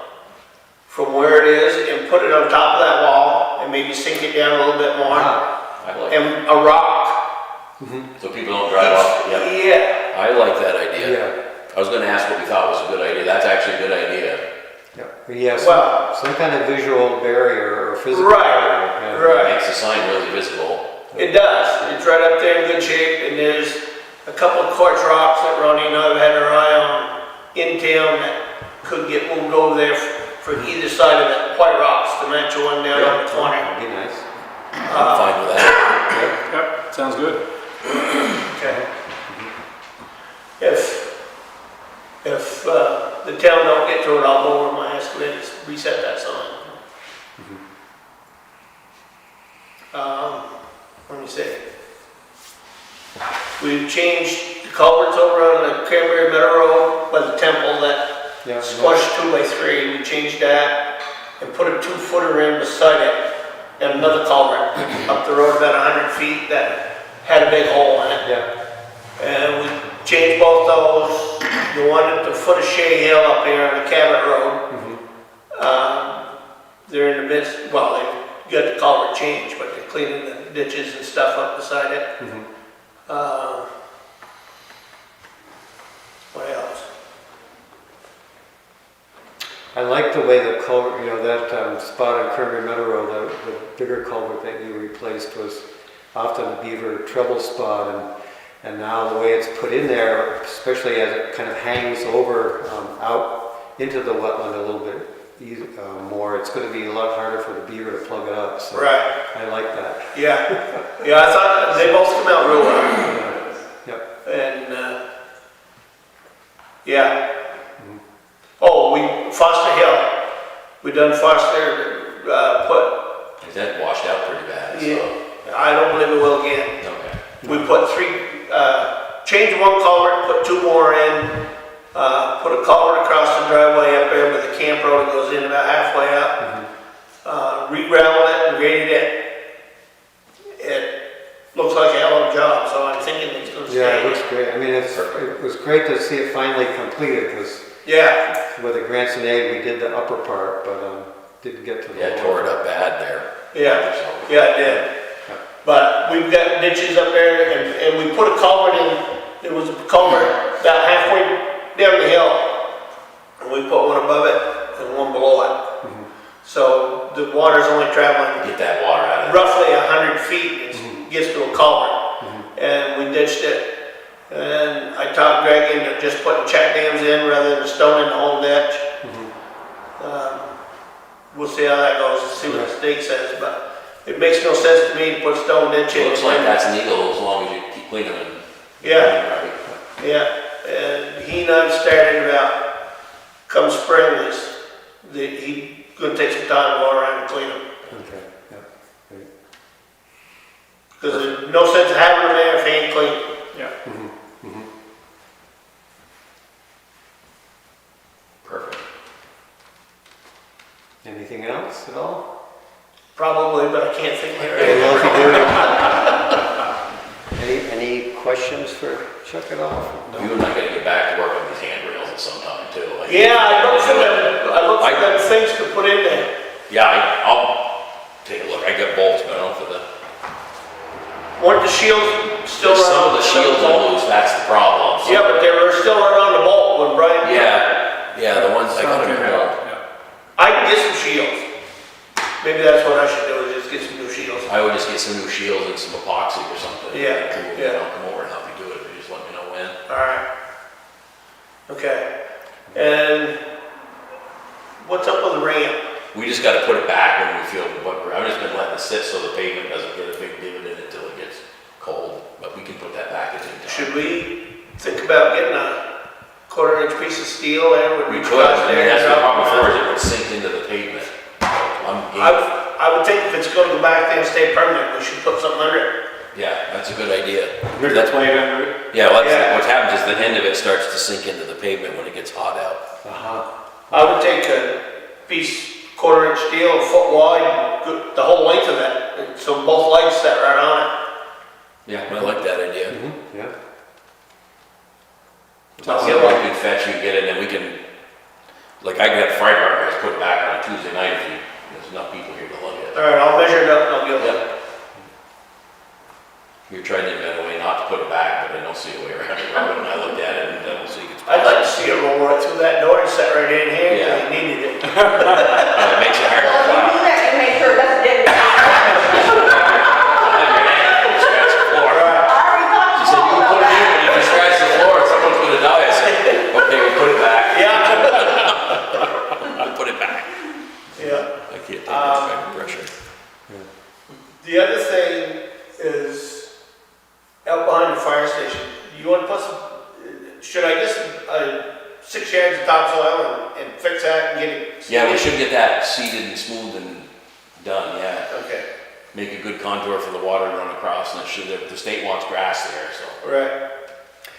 from where it is and put it on top of that wall and maybe sink it down a little bit more. Ah, I like, And a rock. so people don't drive off, yeah. Yeah, I like that idea. yeah, I was gonna ask what we thought was a good idea. That's actually a good idea. yeah. Yeah, Well- some kind of visual barrier or physical Right, barrier. yeah. It right. makes the sign really visible. It does. It's right up there in good shape, and there's a couple of quartz rocks that Ronnie and I have had our eye on in town that could get moved over there for either side of that white rocks to match the one down on the corner. That'd be nice. I'm fine with that. Yep, sounds good. Okay. If the town don't get to it, I'll go over my escalator and reset that sign. Let me see. We've changed the culverts over on the Cranberry Meadow Road by the temple that Yeah. squashed 2x3. We changed that and put a 2-footer in beside it and another culvert up the road about 100 feet that had a big hole in it. Yeah, And we changed both those. The one at the foot of Shea Hill up here on the Cabot Road. They're in the midst, well, they got the culvert changed, but they're cleaning the ditches and stuff up beside it. What else? I like the way the culvert, that spot on Cranberry Meadow Road, the bigger culvert that you replaced was often a beaver trouble spot, and now the way it's put in there, especially as it kind of hangs over out into the wetland a little bit more, it's going to be a lot harder for the beaver to plug it up. So Right, I like that. yeah. Yeah, I thought they both come out real well. Yep. And, yeah. Oh, Foster Hill. We done Foster, put, Is that washed out pretty bad? So. yeah, I don't believe it will again. Okay. We put changed one culvert, put 2 more in, put a culvert across the driveway up there with the camp road that goes in about halfway up. Re-gravelled it and graded it. It looks like a hell of a job, so I'm thinking it's gonna stay. Yeah, it looks great. I mean, it was great to see it finally completed, because Yeah, with the grants and aid, we did the upper part, but didn't get to the Yeah, lower tore it part. up bad there. yeah, So, yeah, it did. But we've got ditches up there and we put a culvert in, there was a culvert about halfway down the hill. And we put one above it and one below it. So the water's only traveling Get that water out of there. roughly 100 feet, it gets to a culvert. And we ditched it. And I talked Greg into just putting check dams in rather than stone in the whole ditch. We'll see how that goes, see what the state says, but it makes no sense to me to put stone ditch in. It looks like that's legal as long as you keep cleaning it. Yeah, Right. yeah, and he and I've started about, come spring, he gonna take some time to go around and clean them. Okay, yeah, great. Because there's no sense of having them there if they ain't clean. Yeah. Perfect. Anything else at all? Probably, but I can't think of Okay, it. well, if you do, any questions for Chuck at all? You and I gotta get back to work on these handrails at some time too. Like- Yeah, I looked for them things to put in there. Yeah, I'll take a look. I got bolts, but I don't know for the. Weren't the shields still around? Some of the shields are loose, that's the problem. So- Yeah, but they were still around the bolt when Brian. Yeah, the ones I got them all. I can get some shields. Maybe that's what I should do, is just get some new shields. I would just get some new shields and some epoxy or something. Yeah, Cool. yeah. I'll come over and help you do it, but just let me know when. Alright. Okay. And what's up with the ramp? We just gotta put it back when we feel, I'm just gonna let it sit so the pavement doesn't get a big divot in it till it gets cold, but we can put that back at any time. Should we think about getting a 1/4 inch piece of steel there with We each could, cross I mean, there? that's the and problem drop for it it would sink back there and stay permanent, we should put something under it. Yeah, that's a good idea. There's a That's, plate under it? yeah, well, Yeah. what happens is the end of it starts to sink into the pavement when it gets hot out. I would take a piece, 1/4 inch steel, a foot wide, the whole length of it, so both legs set right on it. Yeah, I like that idea. Yeah. That's something we can fetch, you can get it, and we can, like, I can have the fire department guys put it back on a Tuesday night if there's enough people here to look at it. All right, I'll measure it up and I'll give it. You're trying to invent a way not to put it back, but I don't see a way around it. Robert and I looked at it and we'll see. I'd like to see it roll right through that door and set right in here, Yeah. because you needed it. It makes it hard to Well, if fly. you do that, you make sure it doesn't get. Scratch the floor. I already talked She to said, you Paul can put about it in, that. but if you scratch the floor, someone's gonna die. I said, okay, we'll put it back. Yeah. We'll put it back. Yeah. I can't take that back pressure. The other thing is, out behind the fire station, you wanna put some, should I get some, 6 yards of topsoil and fix that and get it? Yeah, we should get that seeded and smooth and done, yeah. Okay, Make a good contour for the water to run across, and it should, the state wants grass there, so. right.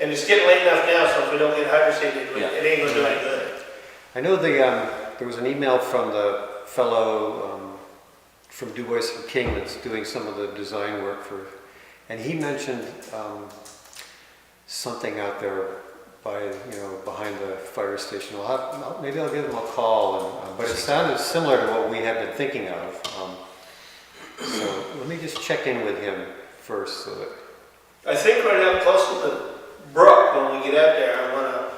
And it's getting late enough now, so if we don't get hydroseeded, Yeah. it ain't gonna do any good. I know there was an email from the fellow from Du Bois and King that's doing some of the design work for, and he mentioned something out there by, behind the fire station. Maybe I'll give him a call, but it sounded similar to what we had been thinking of. So let me just check in with him first so that, I think right up close to the brook, when we get out there, I'm gonna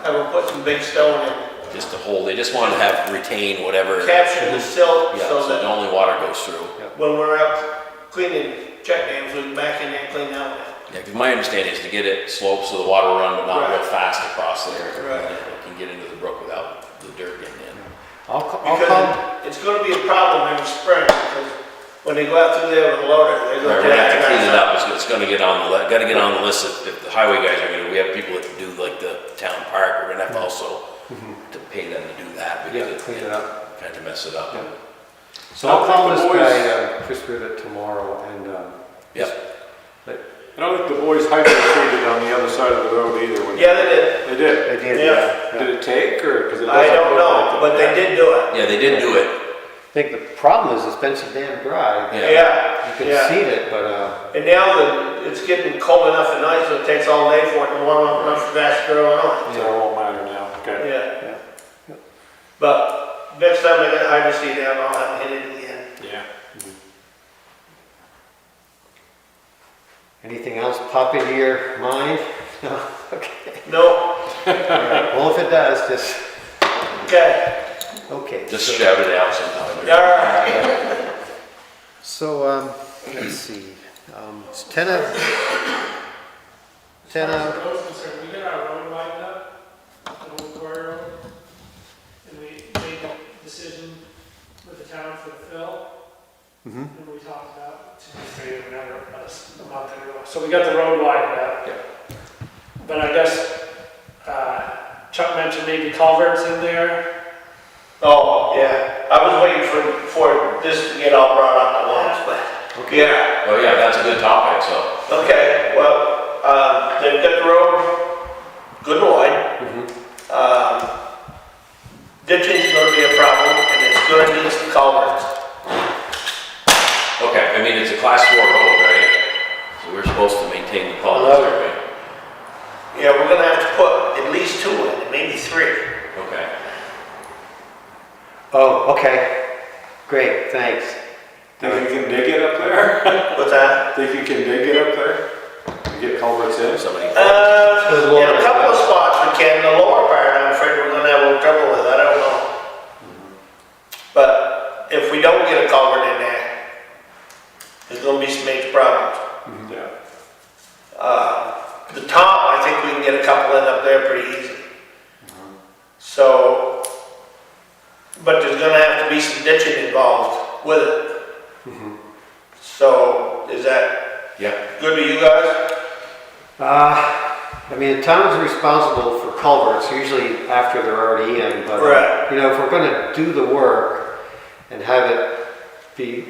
have them put some big stone in, Just to hold, they just want to have retain whatever. capture the silt, Yeah, so so that the only water goes through. when we're out cleaning check dams, we can back in there and clean that one. Yeah, because my understanding is to get it sloped so the water will run, but not real Right. fast across there. Right. And it can get into the brook without the dirt getting in. I'll call. Because it's gonna be a problem every spring, because when they go out through there with a loader, they're We're gonna gonna have to jack clean it that up, it's gonna get on the, gotta get on the list if the highway guys are gonna, we have people that do like the town park, we're gonna have to also to pay them to do that, Yeah, because clean it up. kind of mess it up. Yeah. So I'll call the this boys- guy, Chris Rivet, tomorrow and, Yep. I don't think the boys hydroseeded on the other side of the road either. when- Yeah, they did. They did? I did, Yeah. Did it take, or, because it I doesn't don't look know, like it. but they did do it. Yeah, they did do it. I think the problem is it's been so damn dry. Yeah. Yeah, You can yeah. seed it, but, And now that it's getting cold enough at night, so it takes all day for it to warm up enough for grass to grow on. So it won't matter now, okay. Yeah. Yeah. But next time I get hydro seed down, I'll have to hit it again. Yeah. anything else pop into your mind? No? Okay. No, All right. Well, if it does, just, okay. okay. Just So- shout it out sometime. All right. So, let's see, it's 10 of, As far as the road's concerned, we got our road widened up, the old quarry road, and we made the decision with the town for the fill. Mhm. And we talked about Tuesday or whatever, a month ago. So we got the road widened up. Yeah. But I guess, Chuck mentioned maybe culverts in there. Oh, yeah. I was waiting for this to get all brought up at once, but, yeah. Oh, yeah, that's a good topic, so. Okay, well, they've got the road good and wide. Ditching's gonna be a problem, and it's gonna need some culverts. Okay, I mean, it's a class 4 road, right? So we're supposed to maintain the culverts, aren't we? Yeah, we're gonna have to put at least 2 in, maybe 3. Okay. Oh, okay, great, thanks. Think you can dig it up there? What's that? Think you can dig it up there? And get culverts in? Somebody. In a couple of spots we can, the lower part, I'm afraid we're gonna have a little trouble with, I don't know. But if we don't get a culvert in there, there's gonna be some major problems. Yeah. The top, I think we can get a couple in up there pretty easy. So, but there's gonna have to be some ditching involved with it. So, is that Yeah. good to you guys? I mean, the town's responsible for culverts, usually after they're already in, but, Right. if we're gonna do the work and have it be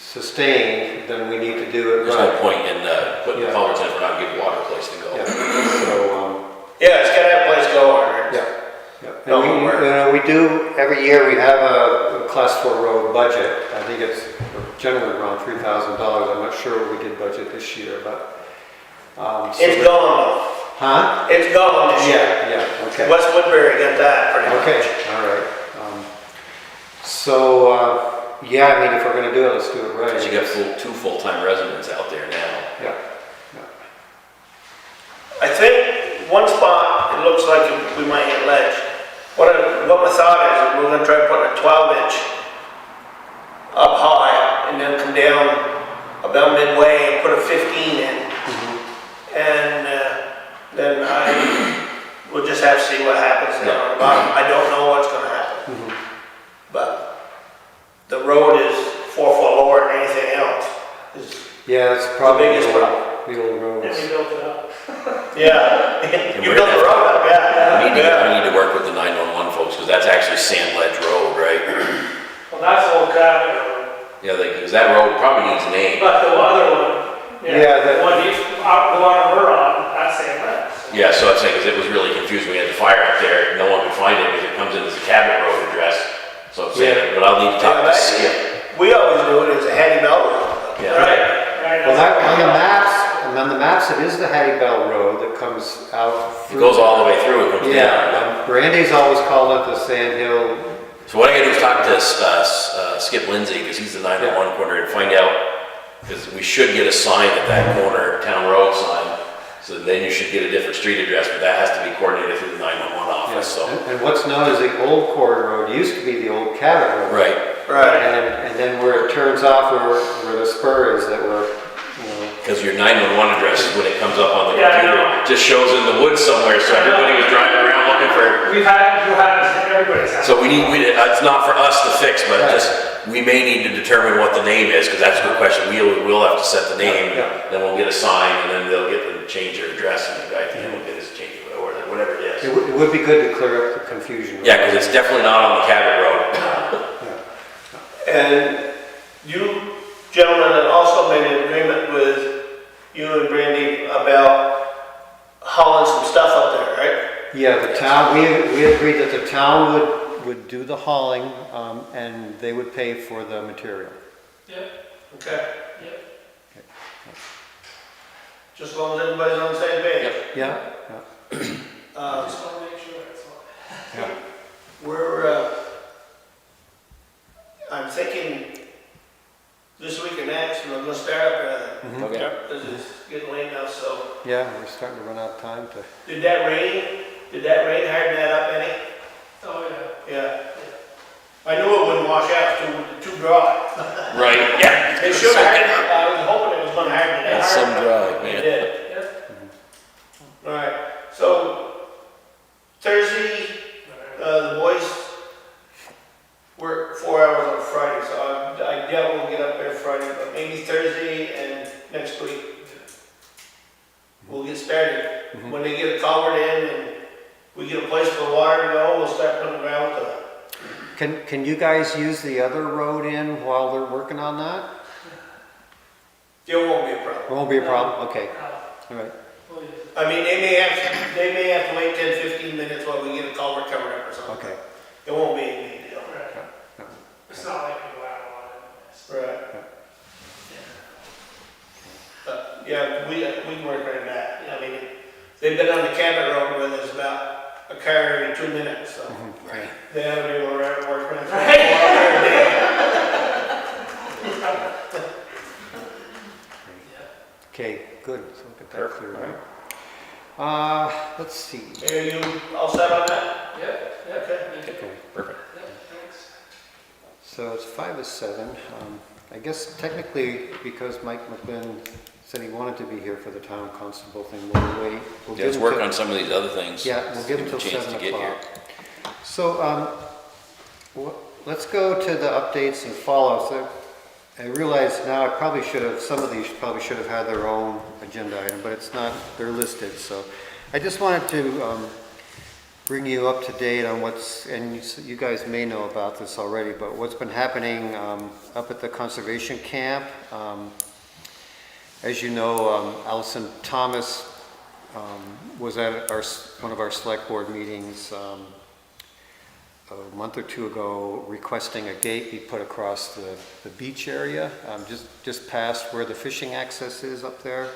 sustained, then we need to do it There's no right. point in putting Yeah. culverts in if we're not giving water a place to go. Yeah, so, Yeah, it's gotta have a place to go on it. yeah. Yeah. No, And we do, every year we have a class 4 road budget. I think it's generally around $3,000. I'm not sure what we did budget this year, but. So It's gone, Huh? it's gone this year. Yeah, okay. West Woodbury got that pretty much. Okay, all right. Yeah, I mean, if we're gonna do it, let's do it right. Because you got two full-time residents out there now. Yeah, I think one spot, it looks like we might hit ledge. What my thought is, we're gonna try putting a 12-inch up high and then come down about midway and put a 15 in. And then we'll just have to see what happens down on the bottom. I don't know what's gonna happen. But the road is 4 foot lower than anything else. yeah, it's probably biggest problem. the old And roads. we built it up. Yeah, you we're built the gonna road up, yeah. We need to work with the 911 folks, because that's actually Sand Ledge Road, right? Well, that's old Cabot Road, Yeah, because that road probably needs a name. but the other one, Yeah, the one we're on, that's San Lex. Yeah, so I'm saying, because it was really confusing, we had the fire up there, no one could find it, because it comes in as a Cabot Road address. So I'm saying, but I'll need to talk to Skip. We always do it as a Hattie Bell Road. Yeah. Right. Well, that, on the maps, it is the Hattie Bell Road that comes out. It goes all the way through, it comes down. Yeah, Brandy's always called it the Sand Hill. So what I gotta do is talk to Skip Lindsay, because he's the 911 coordinator, and find out, because we should get a sign at that corner, town road sign. So then you should get a different street address, but that has to be coordinated through the 911 office, so. And what's known as the old Quarry Road used to be the old Cabot Road. Right. Right. And then where it turns off, where the spur is, that were, Because your 911 address, when it comes up on the Yeah, I computer, know. just shows in the woods somewhere, so I know. everybody was driving around looking for. We've had everybody's had. So it's not for us to fix, but Right. just, we may need to determine what the name is, because that's a good question. We'll have to set the name, Yeah. then we'll get a sign, and then they'll get to change their address, and the guy will get his change, or whatever it is. it would be good to clear up the confusion. Yeah, because it's definitely not on the Cabot Road. And you gentlemen had also made an agreement with you and Brandy about hauling some stuff up there, right? Yeah, the town, we agreed that the town would do the hauling, and they would pay for the material. Yep, Okay. yep. Just as long as everybody's on the same page. Yeah, I just want to make sure that's all. yeah. We're, I'm thinking this week or next, we're gonna start up there. Okay. Because it's getting late now, so. Yeah, we're starting to run out of time to. Did that rain harden that up any? Oh, yeah. Yeah. I knew it wouldn't wash out, it's too dry. Right, yeah. It should harden, I was hoping it was gonna harden it. That's some dry, It man. did. Yep. All right, so Thursday, the boys work 4 hours on Friday, so I doubt we'll get up there Friday, but maybe Thursday and next week. We'll get started. When they get a culvert in and we get a place for the water to go, we'll start putting gravel to it. Can you guys use the other road in while they're working on that? There won't be a problem. Won't be a problem? Okay, all right. Well, yeah. I mean, they may have to wait 10, 15 minutes while we get a culvert covered up or something. Okay. It won't be a big deal. Right. It's not like we go out a lot of this. Right. But, yeah, we can work right back. I mean, they've been on the Cabot Road with us about a car every 2 minutes, so Right. they haven't been able to work around. Okay, good. So we'll get that cleared out. Let's see. Are you all set on that? Yep, yep. Okay. Okay, perfect. Yep, thanks. So it's 5 to 7. I guess technically, because Mike McLean said he wanted to be here for the town constable thing, we'll wait. We'll Yeah, let's give him work till- on some of these other things. Yeah, we'll give him till a chance 7 to get here. o'clock. So, let's go to the updates and follow-ups. I realize now some of these probably should have had their own agenda item, but it's not, they're listed, so. I just wanted to bring you up to date on what's, and you guys may know about this already, but what's been happening up at the conservation camp. As you know, Allison Thomas was at one of our select board meetings a month or two ago, requesting a gate be put across the beach area, just past where the fishing access is up there.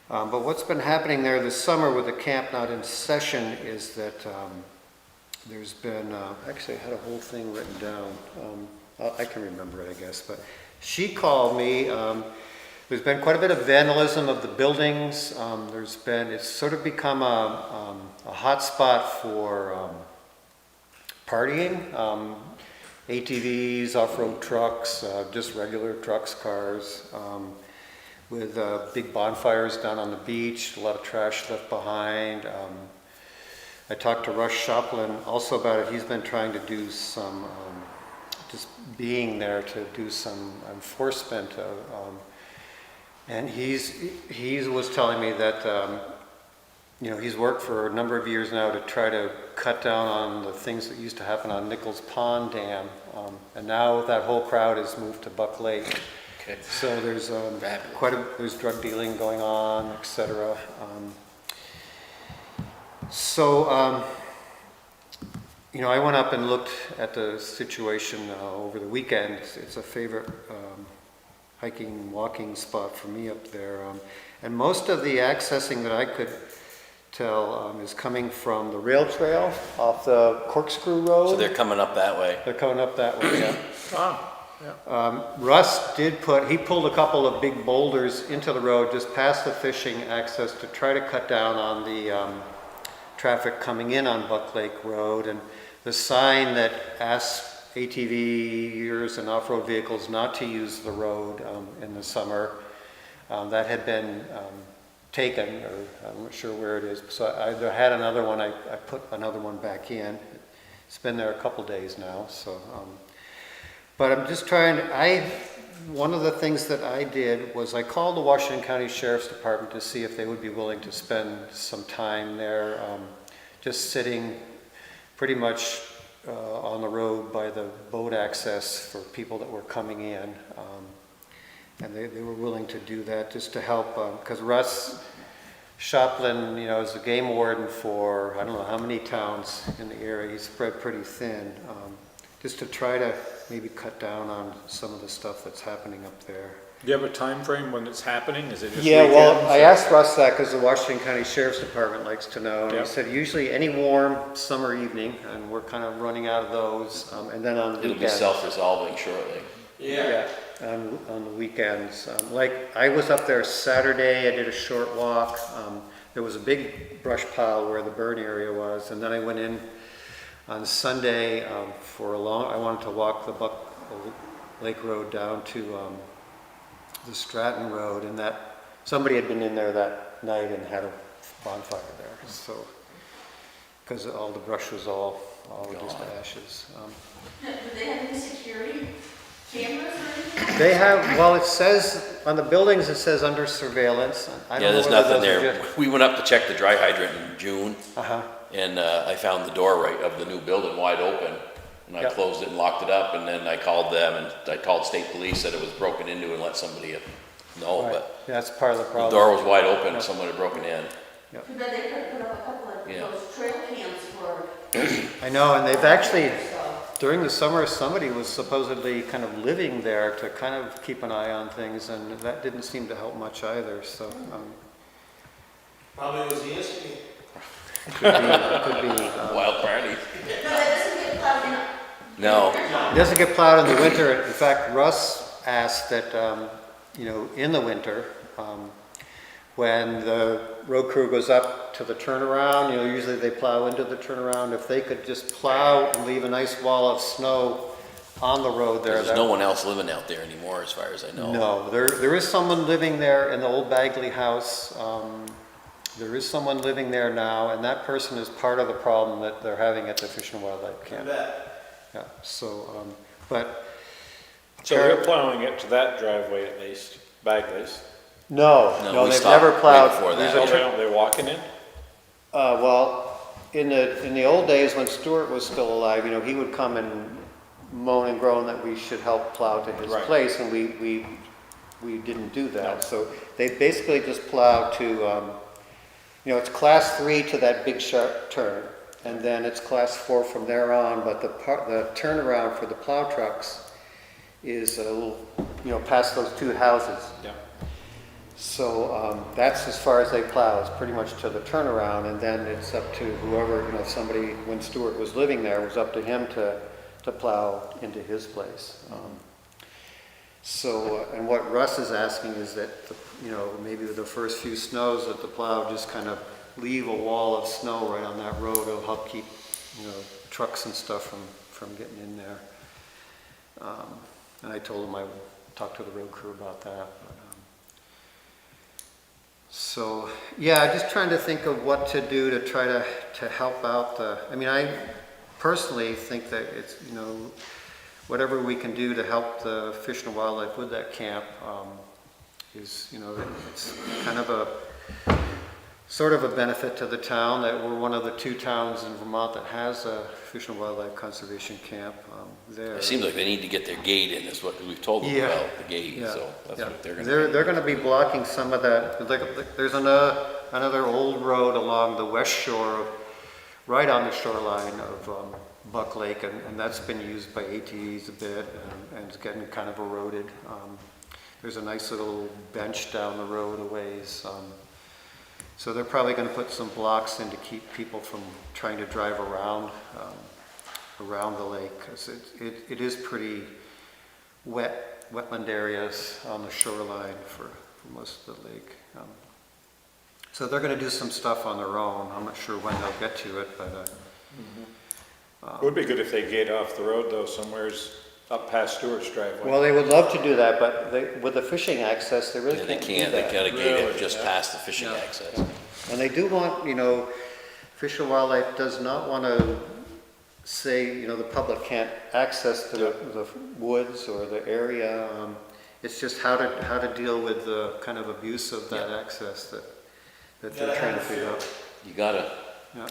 But what's been happening there this summer with the camp not in session is that there's been, actually I had a whole thing written down. I can remember it, I guess, but she called me. There's been quite a bit of vandalism of the buildings. It's sort of become a hot spot for partying. ATVs, off-road trucks, just regular trucks, cars, with big bonfires down on the beach, a lot of trash left behind. I talked to Russ Shoplin also about it. He's been trying to do some, just being there to do some enforcement. And he was telling me that, he's worked for a number of years now to try to cut down on the things that used to happen on Nichols Pond Dam. And now that whole crowd has moved to Buck Lake. Okay. So there's there's drug dealing going on, et cetera. I went up and looked at the situation over the weekend. It's a favorite hiking and walking spot for me up there. And most of the accessing that I could tell is coming from the rail trail off the Corkscrew Road. So they're coming up that way. They're coming up that way, yeah. Oh, Russ he pulled a couple of big boulders into the road just past the fishing access to try to cut down on the traffic coming in on Buck Lake Road. And the sign that asks ATVers and off-road vehicles not to use the road in the summer, that had been taken, or I'm not sure where it is. So I had another one, I put another one back in. It's been there a couple days now, so. But I'm just one of the things that I did was I called the Washington County Sheriff's Department to see if they would be willing to spend some time there, just sitting pretty much on the road by the boat access for people that were coming in. And they were willing to do that just to help, because Russ Shoplin, is the game warden for, I don't know how many towns in the area. He's spread pretty thin, just to try to maybe cut down on some of the stuff that's happening up there. do you have a time frame when it's happening? Is it just Yeah, well, weekends, I or- asked Russ that because the Washington County Sheriff's Department likes to know. And Yeah. he said usually any warm summer evening, and we're kind of running out of those. And then on the It'll be weekends. self-resolving shortly. Yeah, on the weekends. Like, I was up there Saturday, I did a short walk. There was a big brush pile where the burn area was, and then I went in on Sunday I wanted to walk the Buck Lake Road down to the Stratton Road, and that somebody had been in there that night and had a bonfire there, so, because all the brush was all just ashes. Do they have any security cameras or anything? They have, well, it says, on the buildings, it says under surveillance. I Yeah, don't know there's whether nothing those are there. just- We went up to check the dry hydrant in June, Uh-huh, and I found the door right of the new building wide open. And I Yep. closed it and locked it up, and then I called them, and I called state police, said it was broken into, and let somebody know, right, but that's part of the the problem. door was wide open, Yep. someone had broken in. Too bad they couldn't put up a couple of Yeah. those trail cams for. I know, and they've actually, So, during the summer, somebody was supposedly kind of living there to kind of keep an eye on things, and that didn't seem to help much either, so, Probably was the incident. could be. Wild party. No, that doesn't get plowed in. No, It doesn't get plowed in the winter. In fact, Russ asked that, in the winter, when the road crew goes up to the turnaround, usually they plow into the turnaround, if they could just plow and leave a nice wall of snow on the road there. there's no one else living out there anymore, as far as I know. No, there is someone living there in the old Bagley house. There is someone living there now, and that person is part of the problem that they're having at the Fish and Wildlife I Camp. bet. Yeah, so, but. So they're plowing it to that driveway at least, Bagley's. No, No, we they've stopped never way plowed. before that. There's a So they're walking in? Well, in the old days when Stuart was still alive, you know, he would come and moan and groan that we should help plow to his Right. place, and we didn't do that. So they basically just plow to, you know, it's class 3 to that big sharp turn, and then it's class 4 from there on, but the turnaround for the plow trucks is a little, you know, past those 2 houses. Yeah. So that's as far as they plow, it's pretty much to the turnaround, and then it's up to whoever, you know, if somebody, when Stuart was living there, it was up to him to plow into his place. So, and what Russ is asking is that, you know, maybe the first few snows that the plow just kind of leave a wall of snow right on that road. It'll help keep, you know, trucks and stuff from getting in there. And I told him I would talk to the road crew about that. So, yeah, just trying to think of what to do to try to help out I mean, I personally think that it's, you know, whatever we can do to help the Fish and Wildlife with that camp is, you know, it's kind of a, sort of a benefit to the town that we're one of the 2 towns in Vermont that has a Fish and Wildlife Conservation Camp there. It seems like they need to get their gate in, is what we've told them Yeah. about, the gate, Yeah, so that's yeah. what they're gonna. They're gonna be blocking some of that, there's another old road along the west shore, right on the shoreline of Buck Lake, and that's been used by ATVs a bit, and it's getting kind of eroded. There's a nice little bench down the road a ways. So they're probably gonna put some blocks in to keep people from trying to drive around the lake, because it is pretty wetland areas on the shoreline for most of the lake. So they're going to do some stuff on their own. I'm not sure when they'll get to it, but It would be good if they gate off the road though, somewhere's up past Stewart's driveway. well, they would love to do that, but with the fishing access, they really Yeah, they can't do can't, they that. gotta gate it Really? just Yeah. past the fishing Yeah. access. And they do want, you know, Fish and Wildlife does not want to say, you know, the public can't access the woods or the area. It's just how to deal with the kind of abuse of that access that they're trying to figure out. You gotta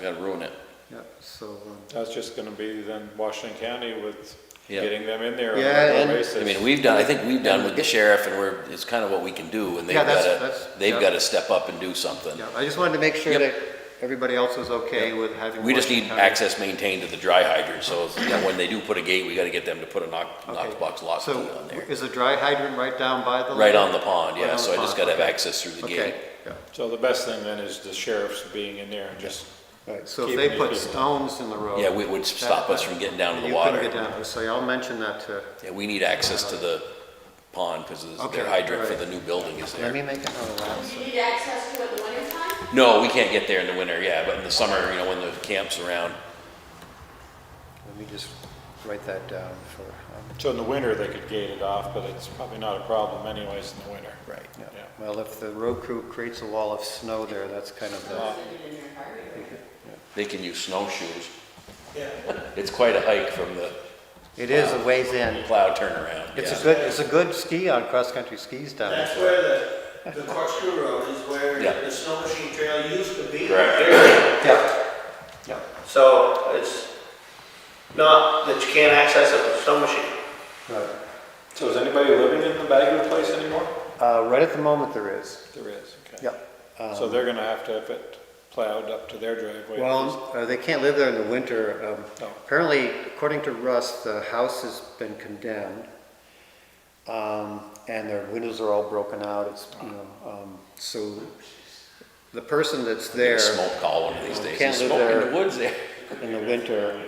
Yeah. ruin it. Yeah, so, That's just gonna be then Washington County with Yeah. getting them in there on a Yeah, regular and- basis. I mean, I think we've done with the sheriff, and it's kind of what we can do, and Yeah, that's- they've yeah. gotta step up and do something. yeah, I just wanted to make sure Yep. that everybody else was okay with having. We just need Washington County. access maintained to the dry hydrant, so that when they do put a gate, we gotta get them to put a Knox box lock key So on there. is the dry hydrant right down by the? Right lake? on the pond, Right yeah, on so the I just pond, gotta have okay. access through the Okay, gate. yeah, So the best thing then is the sheriffs being in there and just, right, so if Keep they these put people. stones in the road. Yeah, it would stop us from getting down to the You couldn't water. get down, so I'll mention that to, Yeah, we need access to the pond, because Okay, their hydrant for right. the new building is let there. me make a note of that. Do you need access to it in the wintertime? No, we can't get there in the winter, yeah, but in the summer, you know, when the camp's around, Let me just write that down for, so in the winter they could gate it off, but it's probably not a problem anyways in the winter. right. yeah. Yeah. Well, if the road crew creates a wall of snow there, that's kind of the, Send it in your car, right? They can use snowshoes. Yeah. It's quite a hike from the it is a ways in. plow turnaround. It's yeah. it's a good ski on cross-country skis down That's there. where the corkscrew road is where Yeah. the snow machine trail used to be. Correct. Yeah, yeah. So it's not that you can't access it with a snow machine. Right. So is anybody living in the Bagley place anymore? Right at the moment there is, There is, okay. yeah. So they're gonna have to have it plowed up to their driveway. Well, they can't live there in the winter. Oh. Apparently, according to Russ, the house has been condemned. And their windows are all broken out, it's, you know, so the person that's there Smoke call one of these days. Can't There's live smoke in there. the woods there. in the winter,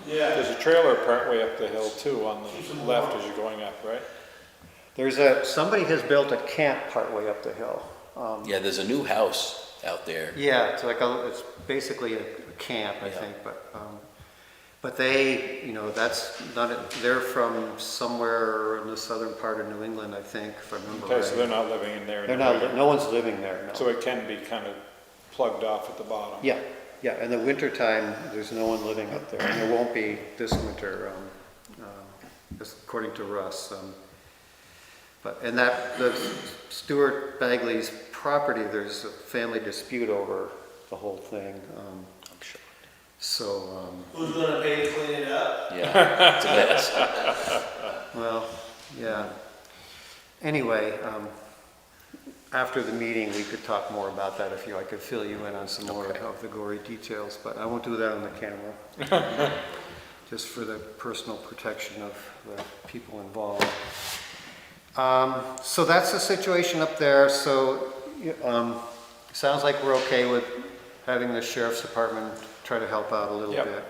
Yeah. There's a trailer partway up the hill too, on the left as you're going up, right? somebody has built a camp partway up the hill. Yeah, there's a new house out there. Yeah, it's basically a camp, I Yeah. think, but they, you know, they're from somewhere in the southern part of New England, I think, if I remember Okay, so they're right. not living in there. They're anymore. not, no one's living there, So no. it can be kind of plugged off at the bottom. Yeah, yeah, in the wintertime, there's no one living up there, and there won't be this winter, just according to Russ. And the Stuart Bagley's property, there's a family dispute over the whole thing. I'm sure. So, Who's gonna pay to clean it up? Yeah, it's a mess. well, yeah. Anyway, after the meeting, we could talk more about that if I could fill you in on some more Okay. of the gory details, but I won't do that on the camera. Just for the personal protection of the people involved. So that's the situation up there. So, sounds like we're okay with having the sheriff's department try to help out a little Yep. bit.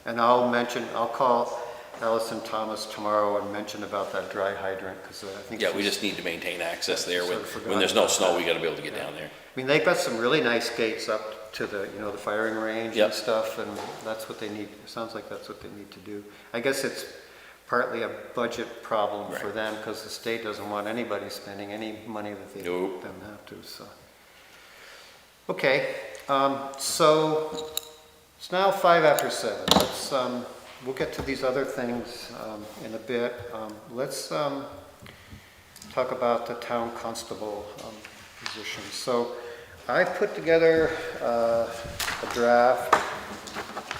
And I'll call Allison Thomas tomorrow and mention about that dry hydrant, because I think. Yeah, we she's- just need to maintain access there. Sort of forgot When there's no about snow, that. we gotta be able to get down there. I mean, they've got some really nice gates up to the, the firing range Yep. and stuff, and that's what they need, it sounds like that's what they need to do. I guess it's partly a budget problem for Right. them, because the state doesn't want anybody spending any money that they Nope. don't have to, so. Okay, so it's now 5 after 7. Let's, we'll get to these other things in a bit. Let's talk about the town constable position. So I put together a draft,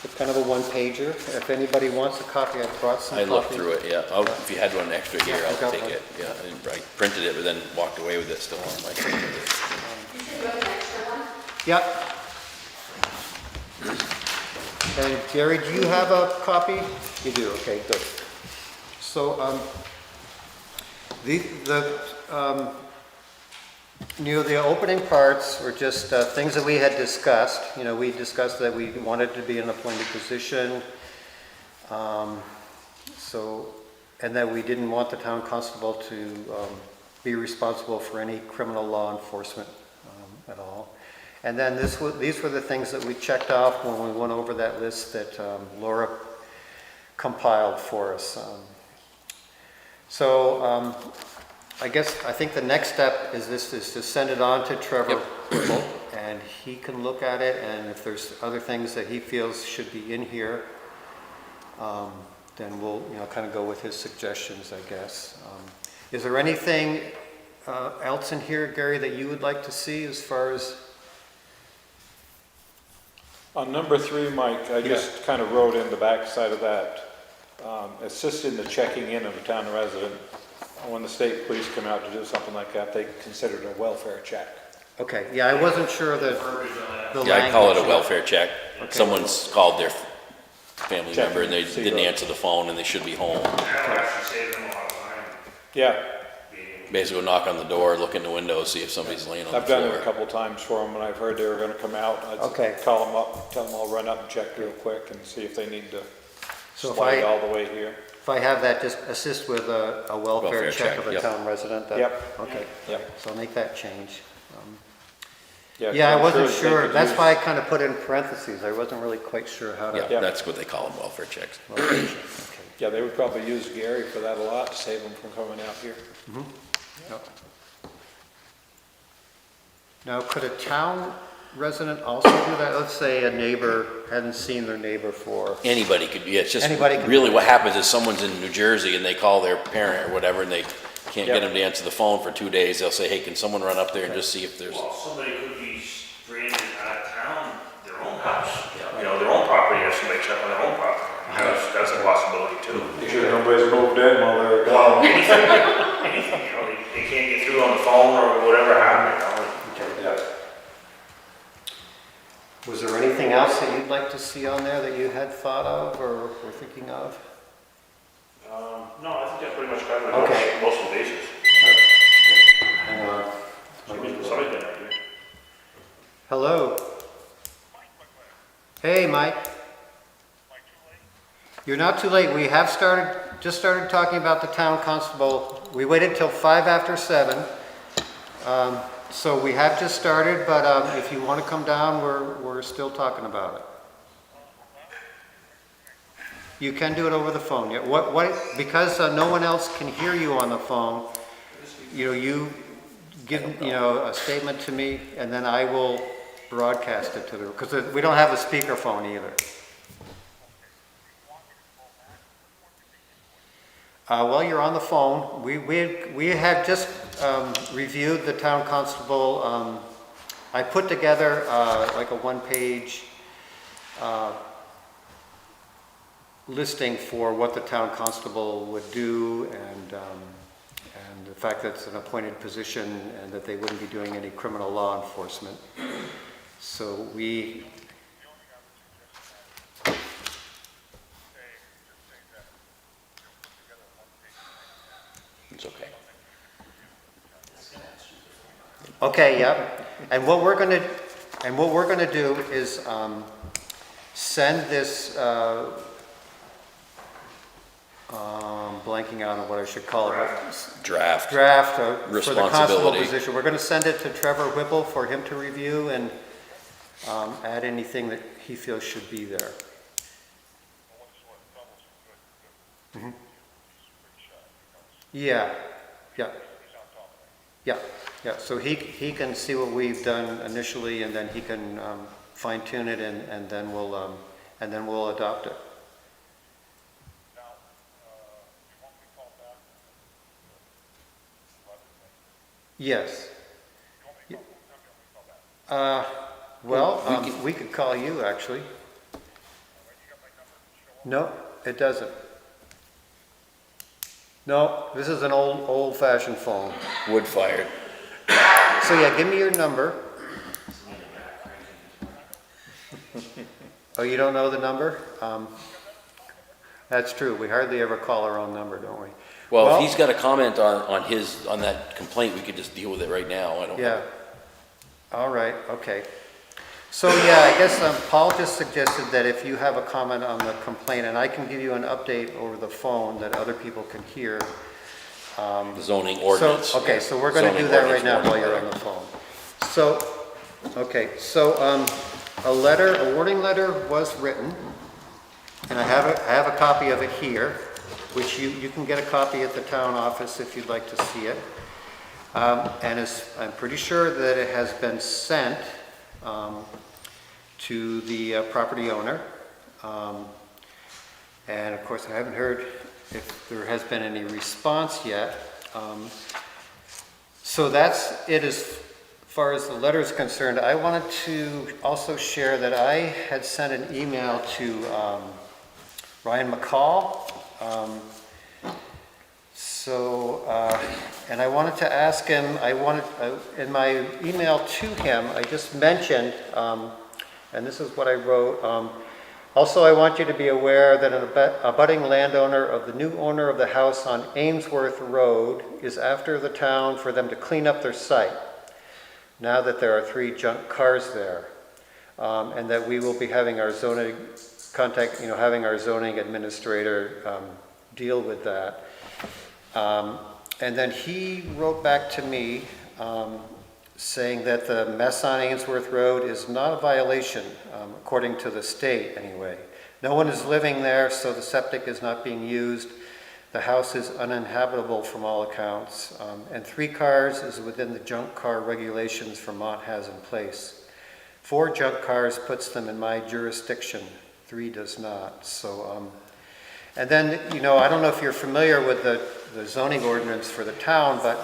it's kind of a one-pager. If anybody wants a copy, I brought some I copies. looked through it, yeah. Oh, if you had one extra here, Yeah, I've I'll got take one. it. Yeah, I printed it, but then walked away with it still on my. You said you have an extra one? Yep. And Gary, do you have a copy? You do, okay, good. So, the opening parts were just things that we had discussed. We discussed that we wanted to be an appointed position. And that we didn't want the town constable to be responsible for any criminal law enforcement at all. And then these were the things that we checked off when we went over that list that Laura compiled for us. I think the next step is to send it on to Trevor, and he can look at it, and if there's other things that he feels should be in here, then we'll kind of go with his suggestions, I guess. Is there anything else in here, Gary, that you would like to see as far as? On number 3, Mike, I just kind of wrote in the back side of that, assist in the checking in of a town resident. When the state police come out to do something like that, they consider it a welfare check. Okay, yeah, I wasn't sure the Yeah, I call it a language. welfare check. Okay. Someone's called their family Check member and they and see didn't the- answer the phone and they should be home. That'll actually save them a lot of time. Yeah, Basically, go knock on the door, look in the window, see if somebody's laying on the I've done it a floor. couple times for them, and I've heard they were gonna come out. Okay. I'd call them up, tell them I'll run up and check real quick and see if they need to So if slide I- all the way here. If I have that, just assist with a welfare Welfare check check, of a yep. town resident? Yep. Okay, Yep. so I'll make that change. 'cause Yeah, I I'm wasn't they sure, could that's use- why I kind of put in parentheses, I wasn't really quite sure how to. Yeah, Yep. that's what they call them, welfare checks. Okay. Yeah, they would probably use Gary for that a lot to save them from coming out here. Yep. Now, could a town resident also do that? Let's say a neighbor hadn't seen their neighbor for, Anybody could, yeah, it's just Anybody can really do it. what happens is someone's in New Jersey and they call their parent or whatever and they can't get Yep. them to answer the phone for 2 days. They'll say, hey, can someone run up there and just see if there's, Well, somebody could be stranded out of town, their own house, their own property, have somebody check on their own property. That's a possibility too. Make sure nobody's moved in while they're Well, gone. anything, they can't get through on the phone or whatever happened, Yeah. was there anything else that you'd like to see on there that you had thought of or were thinking of? No, I think that pretty much covered Okay. most of the bases. Hang on. Somebody's been right here. Hello? Hey, Mike. You're not too late. We have just started talking about the town constable. We waited till 5 after 7. So we have just started, but if you want to come down, we're still talking about it. You can do it over the phone. Yeah. Because no one else can hear you on the phone, you give, a statement to me, and then I will broadcast it to the, because we don't have a speakerphone either. While you're on the phone, we have just reviewed the town constable. I put together like a one-page listing for what the town constable would do, and the fact that it's an appointed position and that they wouldn't be doing any criminal law enforcement. So we, It's okay. okay, yeah. And what we're gonna do is send this, blanking out on what I should call it. Draft. Draft for the constable Responsibility. position. We're gonna send it to Trevor Whipple for him to review and add anything that he feels should be there. Mhm. Yeah, yeah. Yeah, yeah, so he can see what we've done initially, and then he can fine tune it, and then we'll adopt it. Yes. Well, we could call you, actually. No, it doesn't. No, this is an old-fashioned phone. Wood fired. So yeah, give me your number. Oh, you don't know the number? That's true, we hardly ever call our own number, don't we? Well, if he's got a comment on that complaint, we could just deal with it right now. I don't. Yeah. All right, okay. So yeah, I guess Paul just suggested that if you have a comment on the complaint, and I can give you an update over the phone that other people can hear. The zoning ordinance. So, okay, so we're gonna do that right now while you're on the phone. So, okay, so a warning letter was written, and I have a copy of it here, which you can get a copy at the town office if you'd like to see it. And I'm pretty sure that it has been sent to the property owner. And of course, I haven't heard if there has been any response yet. So that's it as far as the letter is concerned. I wanted to also share that I had sent an email to Ryan McCall. And I wanted to ask him, in my email to him, I just mentioned, and this is what I wrote, also I want you to be aware that a budding landowner of the new owner of the house on Amesworth Road is after the town for them to clean up their site, now that there are 3 junk cars there, and that we will be having our zoning having our zoning administrator deal with that. And then he wrote back to me saying that the mess on Ainsworth Road is not a violation, according to the state anyway. No one is living there, so the septic is not being used. The house is uninhabitable from all accounts, and 3 cars is within the junk car regulations Vermont has in place. 4 junk cars puts them in my jurisdiction, 3 does not. So, and then, I don't know if you're familiar with the zoning ordinance for the town, but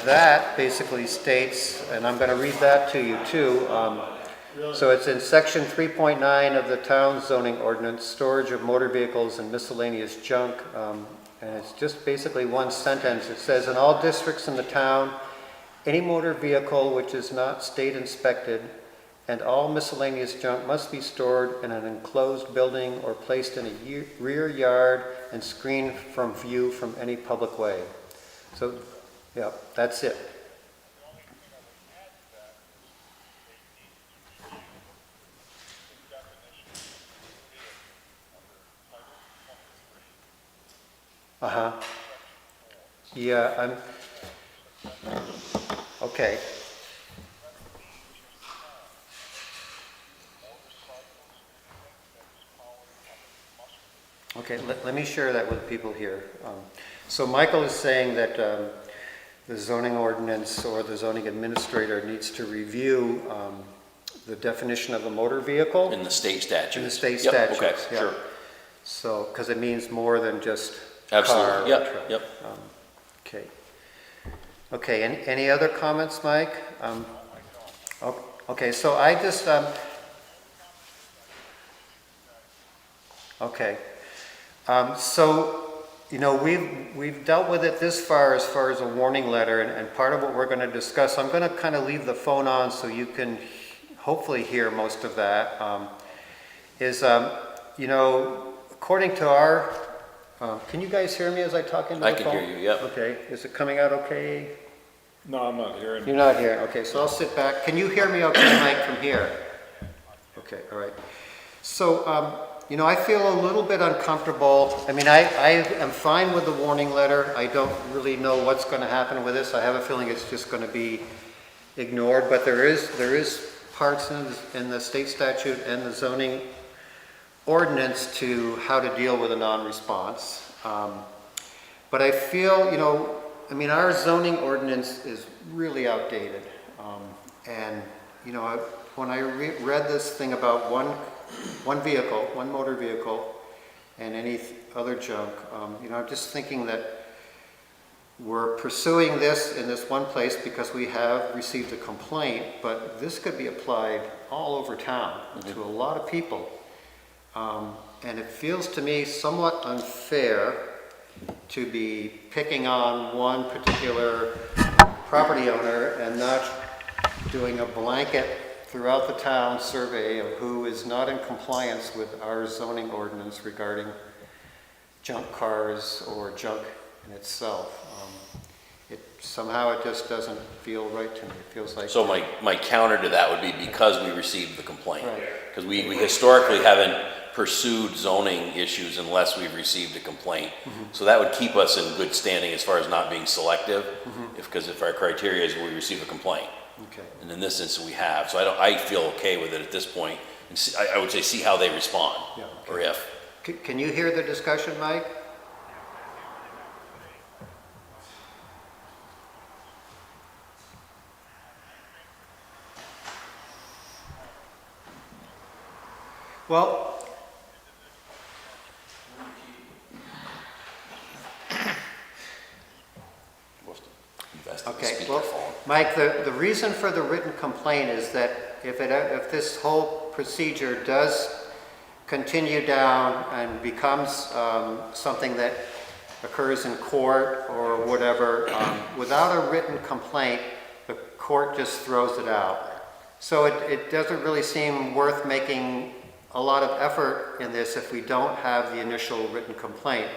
that basically states, and I'm going to read that to you too. So it's in section 3.9 of the town zoning ordinance, storage of motor vehicles and miscellaneous junk. And it's just basically one sentence. It says, in all districts in the town, any motor vehicle which is not state inspected and all miscellaneous junk must be stored in an enclosed building or placed in a rear yard and screened from view from any public way. So, yeah, that's it. Uh-huh. Yeah, okay. Okay, let me share that with people here. So Michael is saying that the zoning ordinance or the zoning administrator needs to review the definition of a motor vehicle. In the state statute. In the state Yep, statutes, okay, yeah. sure. So, because it means more than just Absolutely, car or yep, truck. yep. Okay. Okay, any other comments, Mike? Okay, so I just, Okay. So, you know, we've dealt with it this far as a warning letter, and part of what we're going to discuss, I'm going to kind of leave the phone on so you can hopefully hear most of that, you know, according to our, can you guys hear me as I talk into the I phone? can hear you, yep. Okay, is it coming out okay? No, I'm not hearing. You're not here, okay, so I'll sit back. Can you hear me okay, Mike, from here? Okay, all right. So, you know, I feel a little bit uncomfortable. I mean, I am fine with the warning letter. I don't really know what's going to happen with this. I have a feeling it's just going to be ignored, but there is parts in the state statute and the zoning ordinance to how to deal with a non-response. But I feel, you know, I mean, our zoning ordinance is really outdated. And, you know, when I read this thing about one vehicle, one motor vehicle, and any other junk, you know, I'm just thinking that we're pursuing this in this one place because we have received a complaint, but this could be applied all over town to a lot of people. And it feels to me somewhat unfair to be picking on one particular property owner and not doing a blanket throughout the town survey of who is not in compliance with our zoning ordinance regarding junk cars or junk in itself. Somehow it just doesn't feel right to me. It feels like... So my counter to that would be because we received the complaint. Right. Because we historically haven't pursued zoning issues unless we've received a complaint. So that would keep us in good standing as far as not being selective, because if our criteria is we receive a complaint. Okay. And in this instance we have. So I feel okay with it at this point. And see, I would say see how they respond, Yeah, okay. or if. Can you hear the discussion, Mike? Well, okay, well, Mike, the reason for the written complaint is that if this whole procedure does continue down and becomes something that occurs in court or whatever, without a written complaint, the court just throws it out. So it doesn't really seem worth making a lot of effort in this if we don't have the initial written complaint.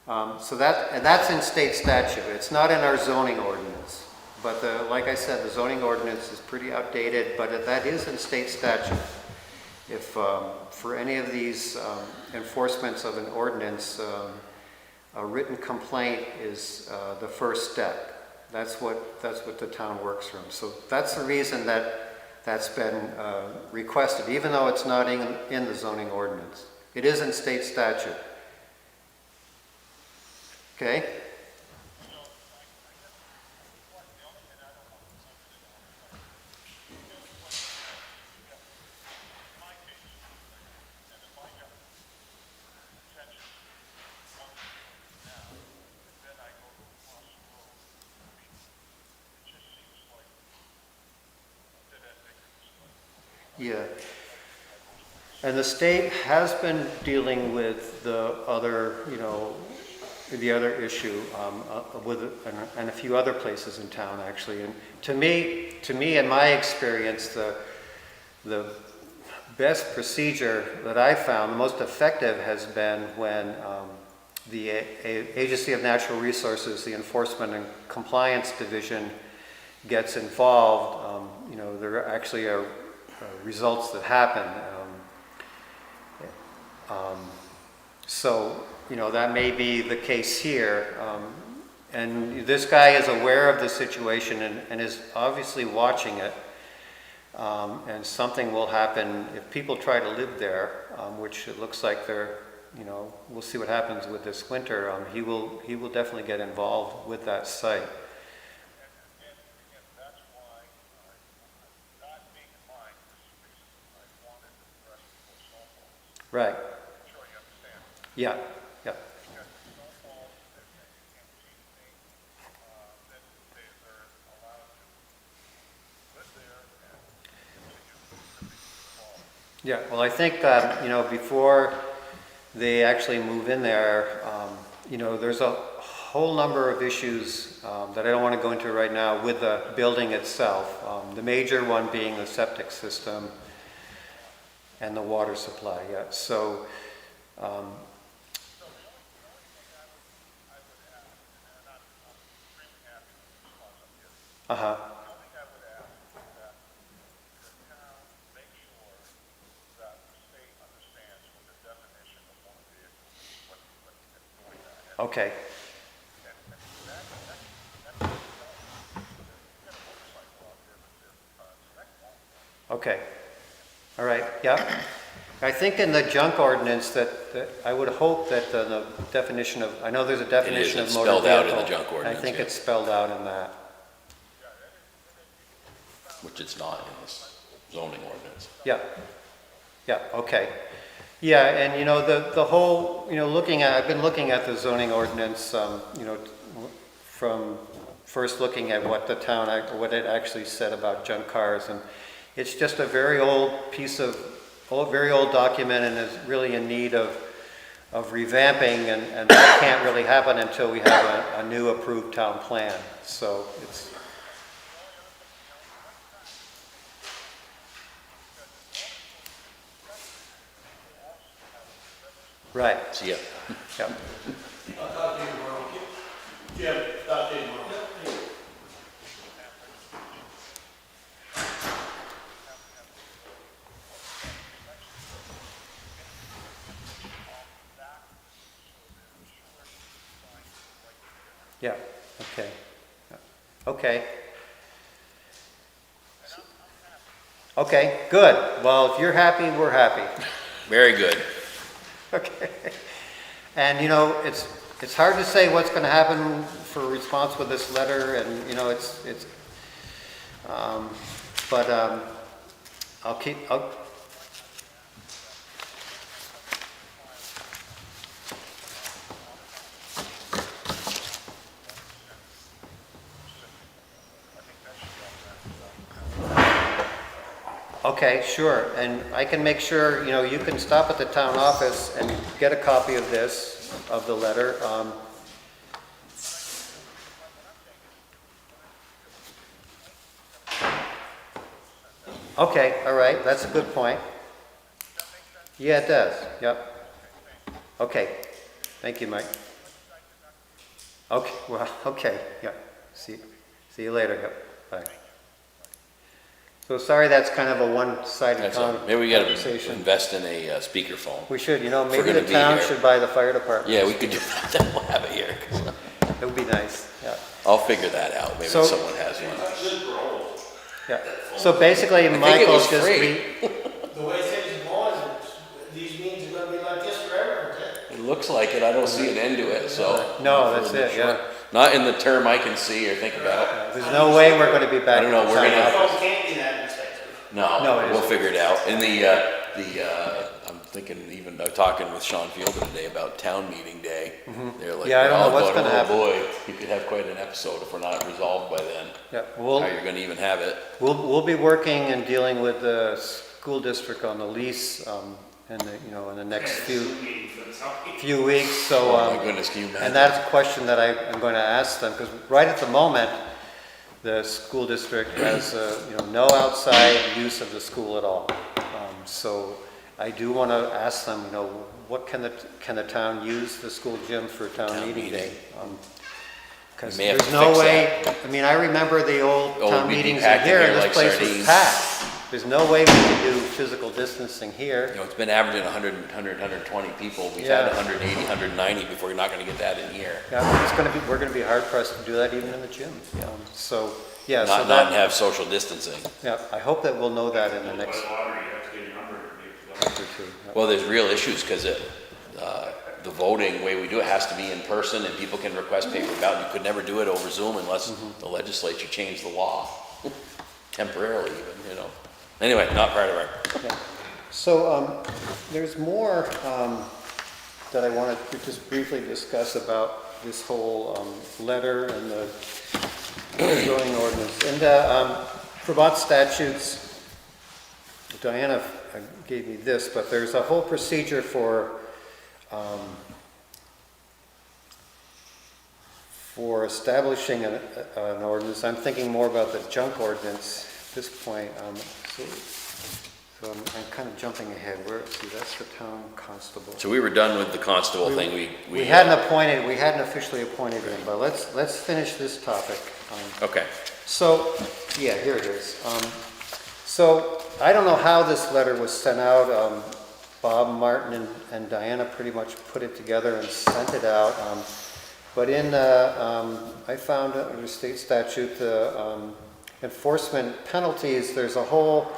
So that's in state statute. It's not in our zoning ordinance. But like I said, the zoning ordinance is pretty outdated, but that is in state statute. If for any of these enforcements of an ordinance, a written complaint is the first step. That's what the town works from. So that's the reason that's been requested, even though it's not in the zoning ordinance. It is in state statute. Okay? Yeah. And the state has been dealing with the other, you know, the other issue and a few other places in town, actually. And to me, in my experience, the best procedure that I found, the most effective, has been when the Agency of Natural Resources, the Enforcement and Compliance Division, gets involved. You know, there actually are results that happen. So, you know, that may be the case here. And this guy is aware of the situation and is obviously watching it. And something will happen if people try to live there, which it looks like they're, you know, we'll see what happens with this winter. He will definitely get involved with that site. Right. Yeah, yeah. Yeah, well, I think, you know, before they actually move in there, you know, there's a whole number of issues that I don't want to go into right now with the building itself. The major one being the septic system and the water supply, yeah. So, uh-huh. Okay. Okay. All right, yeah. I think in the junk ordinance that I would hope that the definition of, I know there's a definition of it's motor vehicle. spelled out in the junk ordinance, I think yeah. it's spelled out in that. Which it's not in this zoning ordinance. Yeah, yeah, okay. Yeah, and you know, the whole, you know, I've been looking at the zoning ordinance, you know, from first looking at what the town, what it actually said about junk cars, and it's just a very old piece of, very old document, and is really in need of revamping, and that can't really happen until we have a new approved town plan, so it's, right, See ya. yeah. I'll talk to you tomorrow. Jim, talk to you tomorrow. Yeah, okay. Okay. Okay, good. Well, if you're happy, we're happy. Very good. Okay. And, you know, it's hard to say what's going to happen for a response with this letter, and, you know, but I'll Okay, sure, and I can make sure, you know, you can stop at the town office and get a copy of this, of the letter. Okay, all right, that's a good point. Yeah, it does, yep. Okay, thank you, Mike. Okay, well, okay, yeah, see you later, yep, bye. So sorry that's kind of a one-sided That's all. Maybe we gotta conversation. invest in a speakerphone. We should, you know, If we're maybe gonna the be town here. should buy the fire department. Yeah, we could do that, then we'll have it here. It would be nice, yeah. I'll figure that out, maybe So- someone has one. Yeah, so basically, I think it Michael was just, free. The way things are going, these meetings are gonna be like this forever, aren't they? It looks like it, I don't see an end to it, so. No, that's it, yeah. Not in the term I can see or think about. There's no way we're gonna be back. I don't know, at the we're town gonna- office. Phones can't be that expensive. No, No, it we'll isn't. figure it out. And I'm thinking, even talking with Sean Fielder today about town meeting day. They're like, Yeah, I don't know "Oh, what's God, gonna happen." Oh boy, you could have quite an episode if we're not resolved by then. Yeah, How you're gonna even have it. we'll be working and dealing with the school district on the lease, in the, you know, in the next few weeks, so. Oh my goodness, can you imagine? And that's a question that I'm going to ask them, because right at the moment, the school district has, you know, no outside use of the school at all. So I do want to ask them, you know, what can the town use the school gym for town meeting day? Because We may have there's to no fix way, I mean, I remember the old town we'd be meetings in packed in here, here and this like place was sardines. packed. There's no way we can do physical distancing You here. know, it's been averaging 120 people. We've Yeah. had 180, 190 before. You're not gonna get that in here. Yeah, we're going to be hard pressed to do that even in the gym. So, yeah, so Not that, have social distancing. yeah, I hope that we'll know that in the next By lottery, you have to get your number to be able to month or two. Yeah. Well, there's real issues because the voting, way we do it has to be in person and people can request paper ballot. You could never do it over Zoom unless the legislature changed the law temporarily even, you know. Anyway, not part of our, Yeah. So there's more that I wanted to just briefly discuss about this whole letter and the zoning ordinance. And Vermont statutes, Diana gave me this, but there's a whole procedure for for establishing an ordinance, I'm thinking more about the junk ordinance at this point. So I'm kind of jumping ahead. See, that's the town constable. So we were done with the constable thing. We hadn't officially appointed him, but let's finish this topic. Okay. So, yeah, here it is. So I don't know how this letter was sent out. Bob, Martin, and Diana pretty much put it together and sent it out. But I found under state statute, the enforcement penalties, there's a whole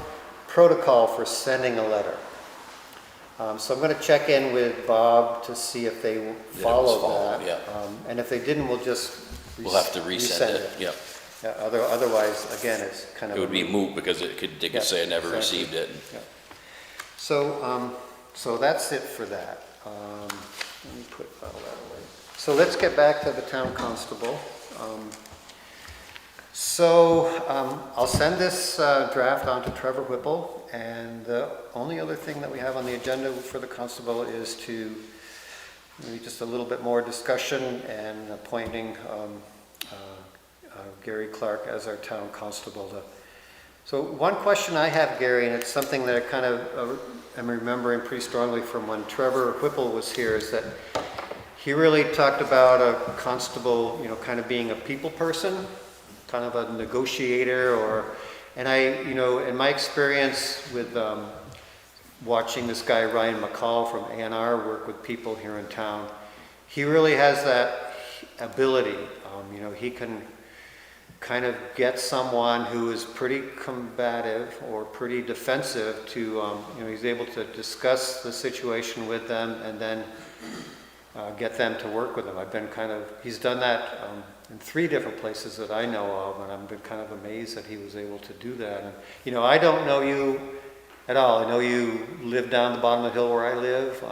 protocol for sending a letter. So I'm going to check in with Bob to see if they follow that. Yeah. And if they didn't, we'll just We'll have to resend it. Yeah. Yeah, otherwise, again, it's kind of... It would be moot because they could say I never exactly. received it. Yeah. So that's it for that. Let me put all that away. So let's get back to the town constable. I'll send this draft on to Trevor Whipple, and the only other thing that we have on the agenda for the constable is to maybe just a little bit more discussion and appointing Gary Clark as our town constable. So one question I have, Gary, and it's something that I kind of am remembering pretty strongly from when Trevor Whipple was here, is that he really talked about a constable, kind of being a people person, kind of a negotiator, and in my experience with watching this guy Ryan McCall from A&R work with people here in town, he really has that ability. He can kind of get someone who is pretty combative or pretty defensive to, he's able to discuss the situation with them and then get them to work with him. He's done that in 3 different places that I know of, and I've been kind of amazed that he was able to do that. And, I don't know you at all. I know you live down the bottom of the hill where I live,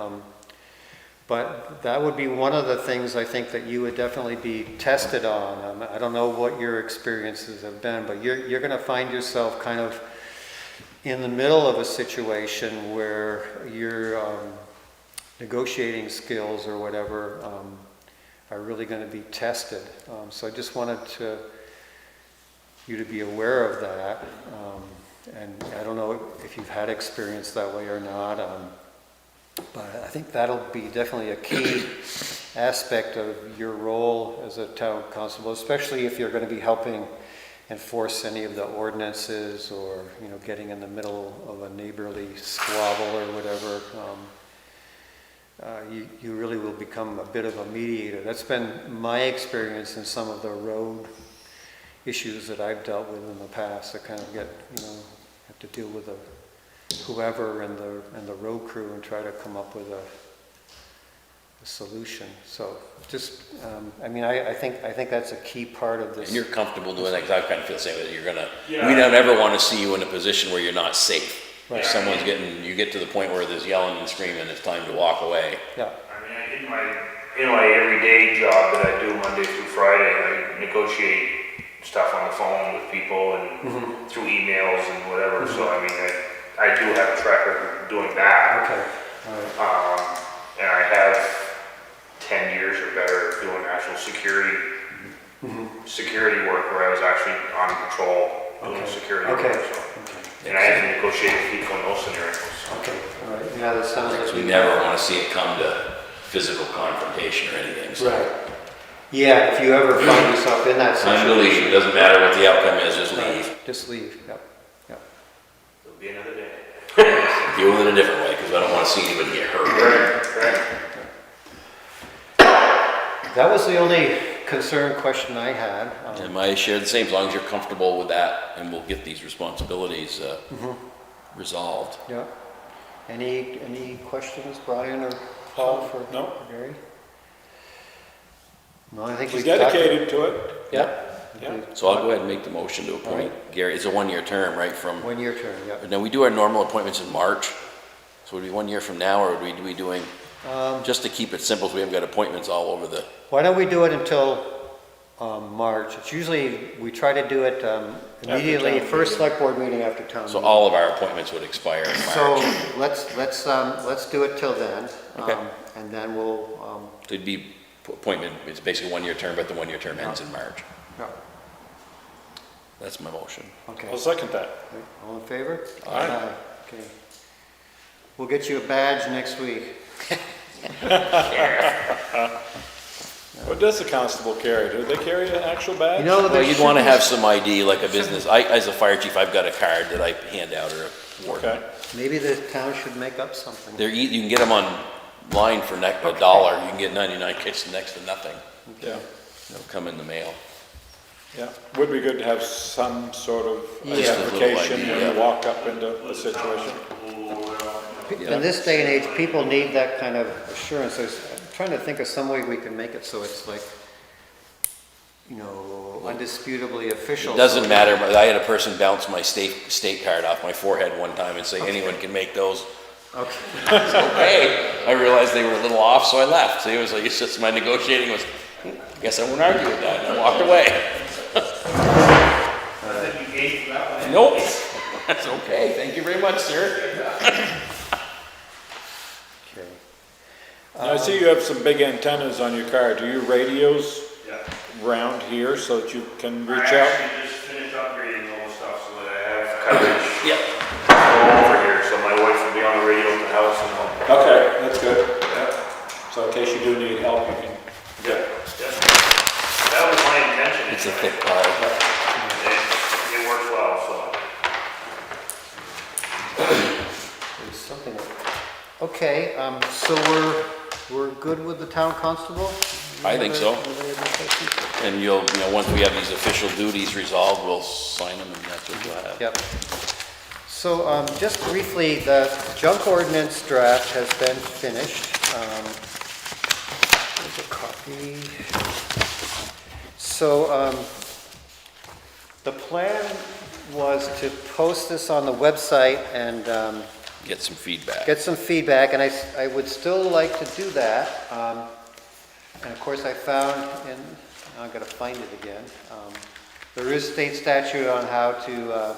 but that would be one of the things I think that you would definitely be tested on. I don't know what your experiences have been, but you're going to find yourself kind of in the middle of a situation where your negotiating skills or whatever are really going to be tested. So I just wanted you to be aware of that. And I don't know if you've had experience that way or not, but I think that'll be definitely a key aspect of your role as a town constable, especially if you're going to be helping enforce any of the ordinances or, getting in the middle of a neighborly squabble or whatever. You really will become a bit of a mediator. That's been my experience in some of the road issues that I've dealt with in the past. I kind of have to deal with whoever and the road crew and try to come up with a solution. So just, I think that's a key part of this. And you're comfortable doing that, because I kind of feel the same, that Yeah. we don't ever want to see you in a position where you're not safe. Right. If you get to the point where there's yelling and screaming, it's time to walk away. Yeah. In my everyday job that I do Monday through Friday, I negotiate stuff on the phone with people and through emails and whatever. So I do have a track record of doing that. Okay. All right. And I have 10 years or better doing actual security work, where I was actually on patrol doing security Okay. work. So. And I had to negotiate with people in those scenarios. Okay. All right. Yeah, that sounds like We never want to see it come to physical confrontation or anything. So. right. Yeah, if you ever find yourself in that Time to leave. It situation, doesn't matter what the outcome is, just leave. just leave. Yep. It'll be another day. Deal with it a different way, because I don't want to see anybody get hurt. Right. That was the only question I had. And I share the same, as long as you're comfortable with that, and we'll get these responsibilities resolved. Yeah. Any questions, Brian or Paul, for No. Gary? No, I think He's we've talked- dedicated to it. Yeah. Yeah. So I'll go ahead and make the motion to appoint Gary. It's a 1-year term, right, from, 1 year term, yeah. now we do our normal appointments in March. So would it be 1 year from now, or would we be doing, just to keep it simple, so we haven't got appointments all over the, Why don't we do it until March. It's usually, we try to do it immediately, town first meeting. select board meeting after town So meeting. all of our appointments would expire in So March. let's do it till then. Okay. And then we'll, It'd be appointment, it's basically a one-year term, but the one-year term ends in March. yeah, That's my motion. okay. I'll second that. All in favor? Aye. Okay. We'll get you a badge next week. What does the constable carry? Do they carry an actual badge? You know, Well, there you'd should want to be- have some ID, like a business. As a fire chief, I've got a card that I hand out or a warden. Okay. Maybe the town should make up something. You can get them online for $1. You can get 99 kits next to nothing. Yeah, They'll come in the mail. yeah. Would be good to have some sort of Yeah. Just a little identification ID, when yeah. you walk up into the situation. In this day and age, people need that kind of assurance. I'm trying to think of some way we can make it so it's like, undisputably official. It doesn't matter, but I had a person bounce my state card off my forehead one time and say, anyone can make those. Okay. Okay. I realized they were a little off, so I left. So it was like, it's just my negotiating was, guess I won't argue with that. And I walked away. I think you gave that one. Nope. That's okay. Thank you very much, sir. Okay. Now, I see you have some big antennas on your car. Do your radios Yeah. round here so that you can I reach out? actually just finished upgrading all the stuff so that I have coverage Yeah. over here, so my wife will be on the radio at the house and all. Okay, that's good. So in case you do need help, you can. Yeah. That was my intention. It's a thick card. It works well, so. There's something. Okay, so we're good with the town constable? I think so. Anybody have any questions? And once we have these official duties resolved, we'll sign them and that's what we'll have. Yep. So, just briefly, the junk ordinance draft has been finished. There's a copy. So, the plan was to post this on the website and Get some feedback. get some feedback, and I would still like to do that. And of course, I found, and I've got to find it again, there is state statute on how to,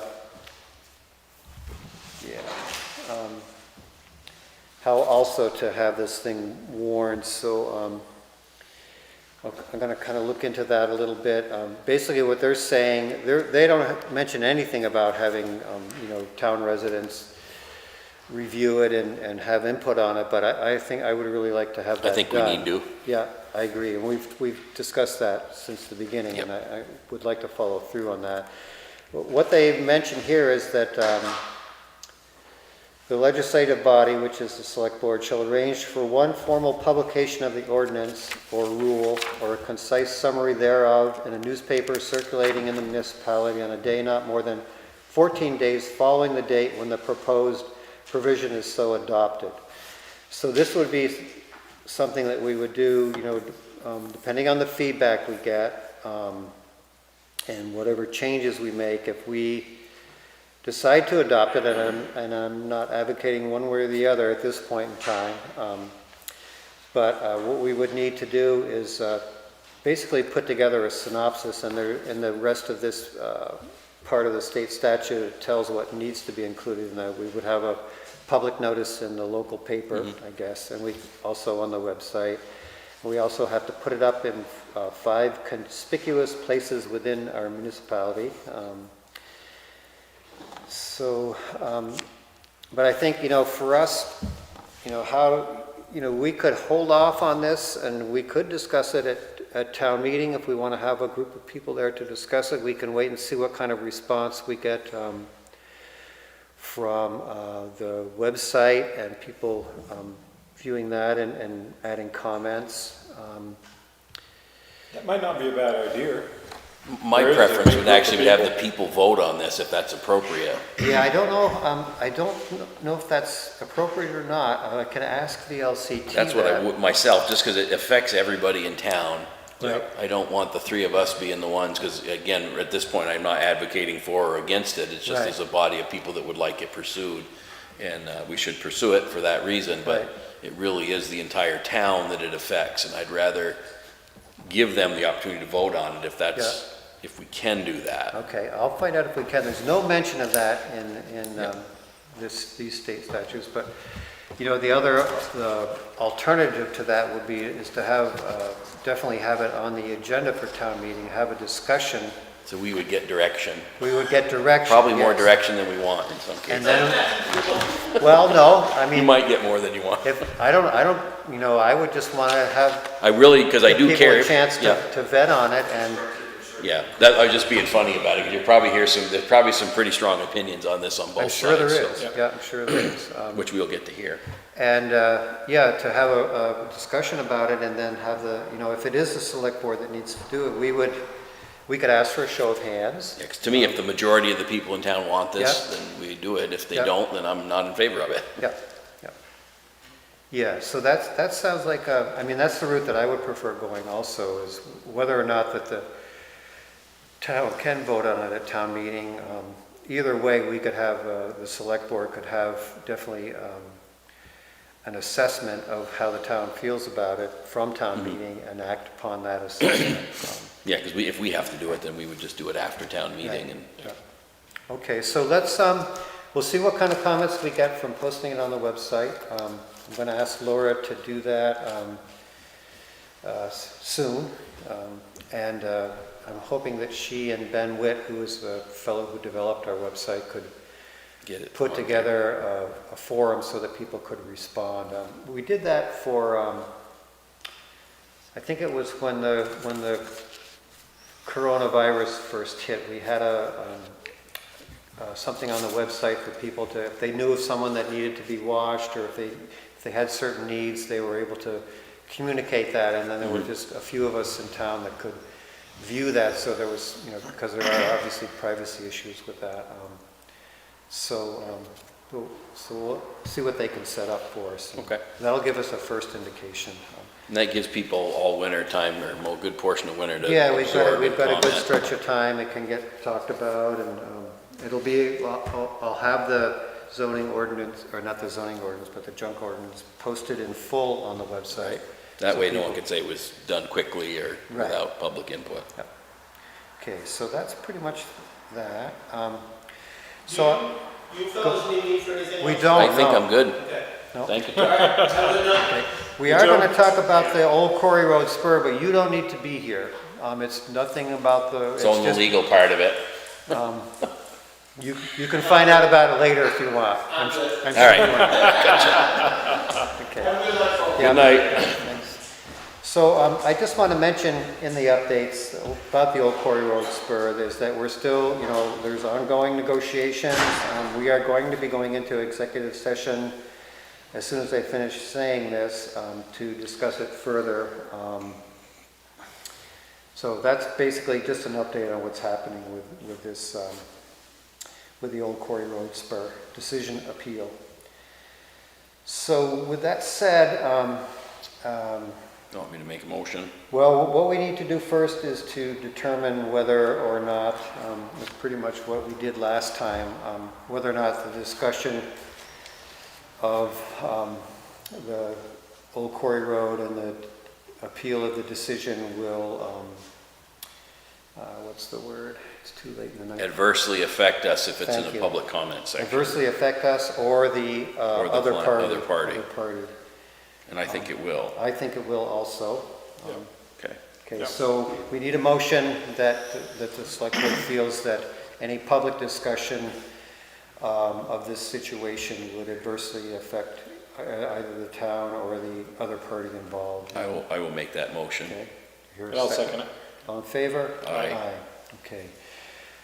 how also to have this thing warned, so I'm going to kind of look into that a little bit. Basically, what they're saying, they don't mention anything about having, town residents review it and have input on it, but I think I would really like to have that I think we done. need to. Yeah, I agree, and we've discussed that since the beginning, and I would like to follow through on that. What they mention here is that the legislative body, which is the select board, shall arrange for one formal publication of the ordinance or rule or a concise summary thereof in a newspaper circulating in the municipality on a day not more than 14 days following the date when the proposed provision is so adopted. So this would be something that we would do, depending on the feedback we get, and whatever changes we make. If we decide to adopt it, and I'm not advocating one way or the other at this point in time, but what we would need to do is basically put together a synopsis, and the rest of this part of the state statute tells what needs to be included in that. We would have a public notice in the local paper, I guess, and we also on the website. We also have to put it up in 5 conspicuous places within our municipality. But I think, for us, we could hold off on this and we could discuss it at town meeting if we want to have a group of people there to discuss it. We can wait and see what kind of response we get from the website and people viewing that and adding comments. That might not be a bad idea. My There is a preference big would group actually of be to have people. the people vote on this if that's appropriate. Yeah, I don't know if that's appropriate or not. I can ask the LCT That's what I that. would myself, just because it affects everybody in town. Right. I don't want the 3 of us being the ones, because again, at this point, I'm not advocating for or against it. It's just Right. there's a body of people that would like it pursued. And we should pursue it for that reason, but Right. it really is the entire town that it affects. And I'd rather give them the opportunity to vote on it if we can do that. Okay, I'll find out if we can. There's no mention of that in Yeah. these state statutes, but, the alternative to that would be, is to definitely have it on the agenda for town meeting, have a discussion. So we would get direction, We would get direction. probably more yes. direction than we want in some And cases. then, well, no, I You mean, might get more than you want. I would just want to have I really, because I do people care. a chance Yeah. to vet on it, and, Yeah, that, I was just being funny about it, because you'll probably hear there's probably some pretty strong opinions on this on both I'm sides. sure there so- is. Yeah, I'm sure there is. Which we'll get to hear. And, to have a discussion about it, and then have if it is the select board that needs to do it, we could ask for a show of hands. Yeah, 'cause to me, if the majority of the people in town want this, Yeah. then we do it. If they Yeah. don't, then I'm not in favor of it. Yeah, yeah. Yeah, so that sounds like, that's the route that I would prefer going also, is whether or not that the town can vote on it at town meeting. Either way, we could have, the select board could have definitely an assessment of how the town feels about it from town meeting, and act upon that assessment. Yeah, because if we have to do it, then we would just do it after town meeting and. Okay, so let's, we'll see what kind of comments we get from posting it on the website. I'm going to ask Laura to do that soon. And I'm hoping that she and Ben Witt, who is the fellow who developed our website, could Get it put on together a forum so that people could respond. We did that for, I think it was when the coronavirus first hit. We had something on the website for people to, if they knew of someone that needed to be washed, or if they had certain needs, they were able to communicate that, and then there were just a few of us in town that could view that. So there was, because there are obviously privacy issues with that. So we'll see what they can set up for us. Okay. That'll give us a first indication. And that gives people all winter time, or a good portion of winter to Yeah, absorb we've got a and good comment. stretch of time. It can get talked about, and it'll be, I'll have the zoning ordinance, or not the zoning ordinance, but the junk ordinance posted in full on the website. That so way no people- one can say it was done quickly or Right. without public input. Okay, so that's pretty much that. So You fellas need me for anything we else? don't I think know. I'm good. Okay. No. Thank you. All right, have a good night. We are going to talk about the old Quarry Road spur, but you don't need to be here. It's nothing about the. It's on the just, legal part of it. You can find out about it later if you want. I'm good. I'm All sure right. you will. Okay. Have a good night, folks. Yeah. Good night. Thanks. So I just want to mention in the updates about the old Quarry Road spur is that we're still, there's ongoing negotiations. We are going to be going into executive session as soon as I finish saying this to discuss it further. So that's basically just an update on what's happening with this, with the old Quarry Road spur decision appeal. So with that said, You want me to make a motion? well, what we need to do first is to determine whether or not, it's pretty much what we did last time, whether or not the discussion of the Old Quarry Road and the appeal of the decision will, what's the word? It's too late in the night. Adversely affect us if it's in Thank a you. public comment section. Adversely affect us or the other party. other party. Other party. And I think it will. I think it will also. Okay. Okay, Yep. so we need a motion that the select board feels that any public discussion of this situation would adversely affect either the town or the other party involved. I will make that motion. Okay. Hear a And I'll second it. All in favor? Aye. Okay.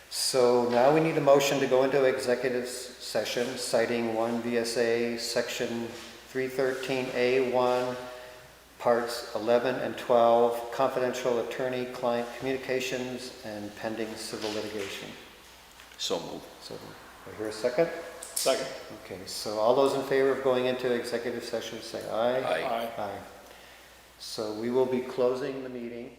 So now we need a motion to go into executive session citing 1 VSA section 313A1, parts 11 and 12, confidential attorney-client communications and pending civil litigation. So moved. So, I hear a second? Second. Okay, so all those in favor of going into executive session say aye. Aye. Aye. Aye. So we will be closing the meeting.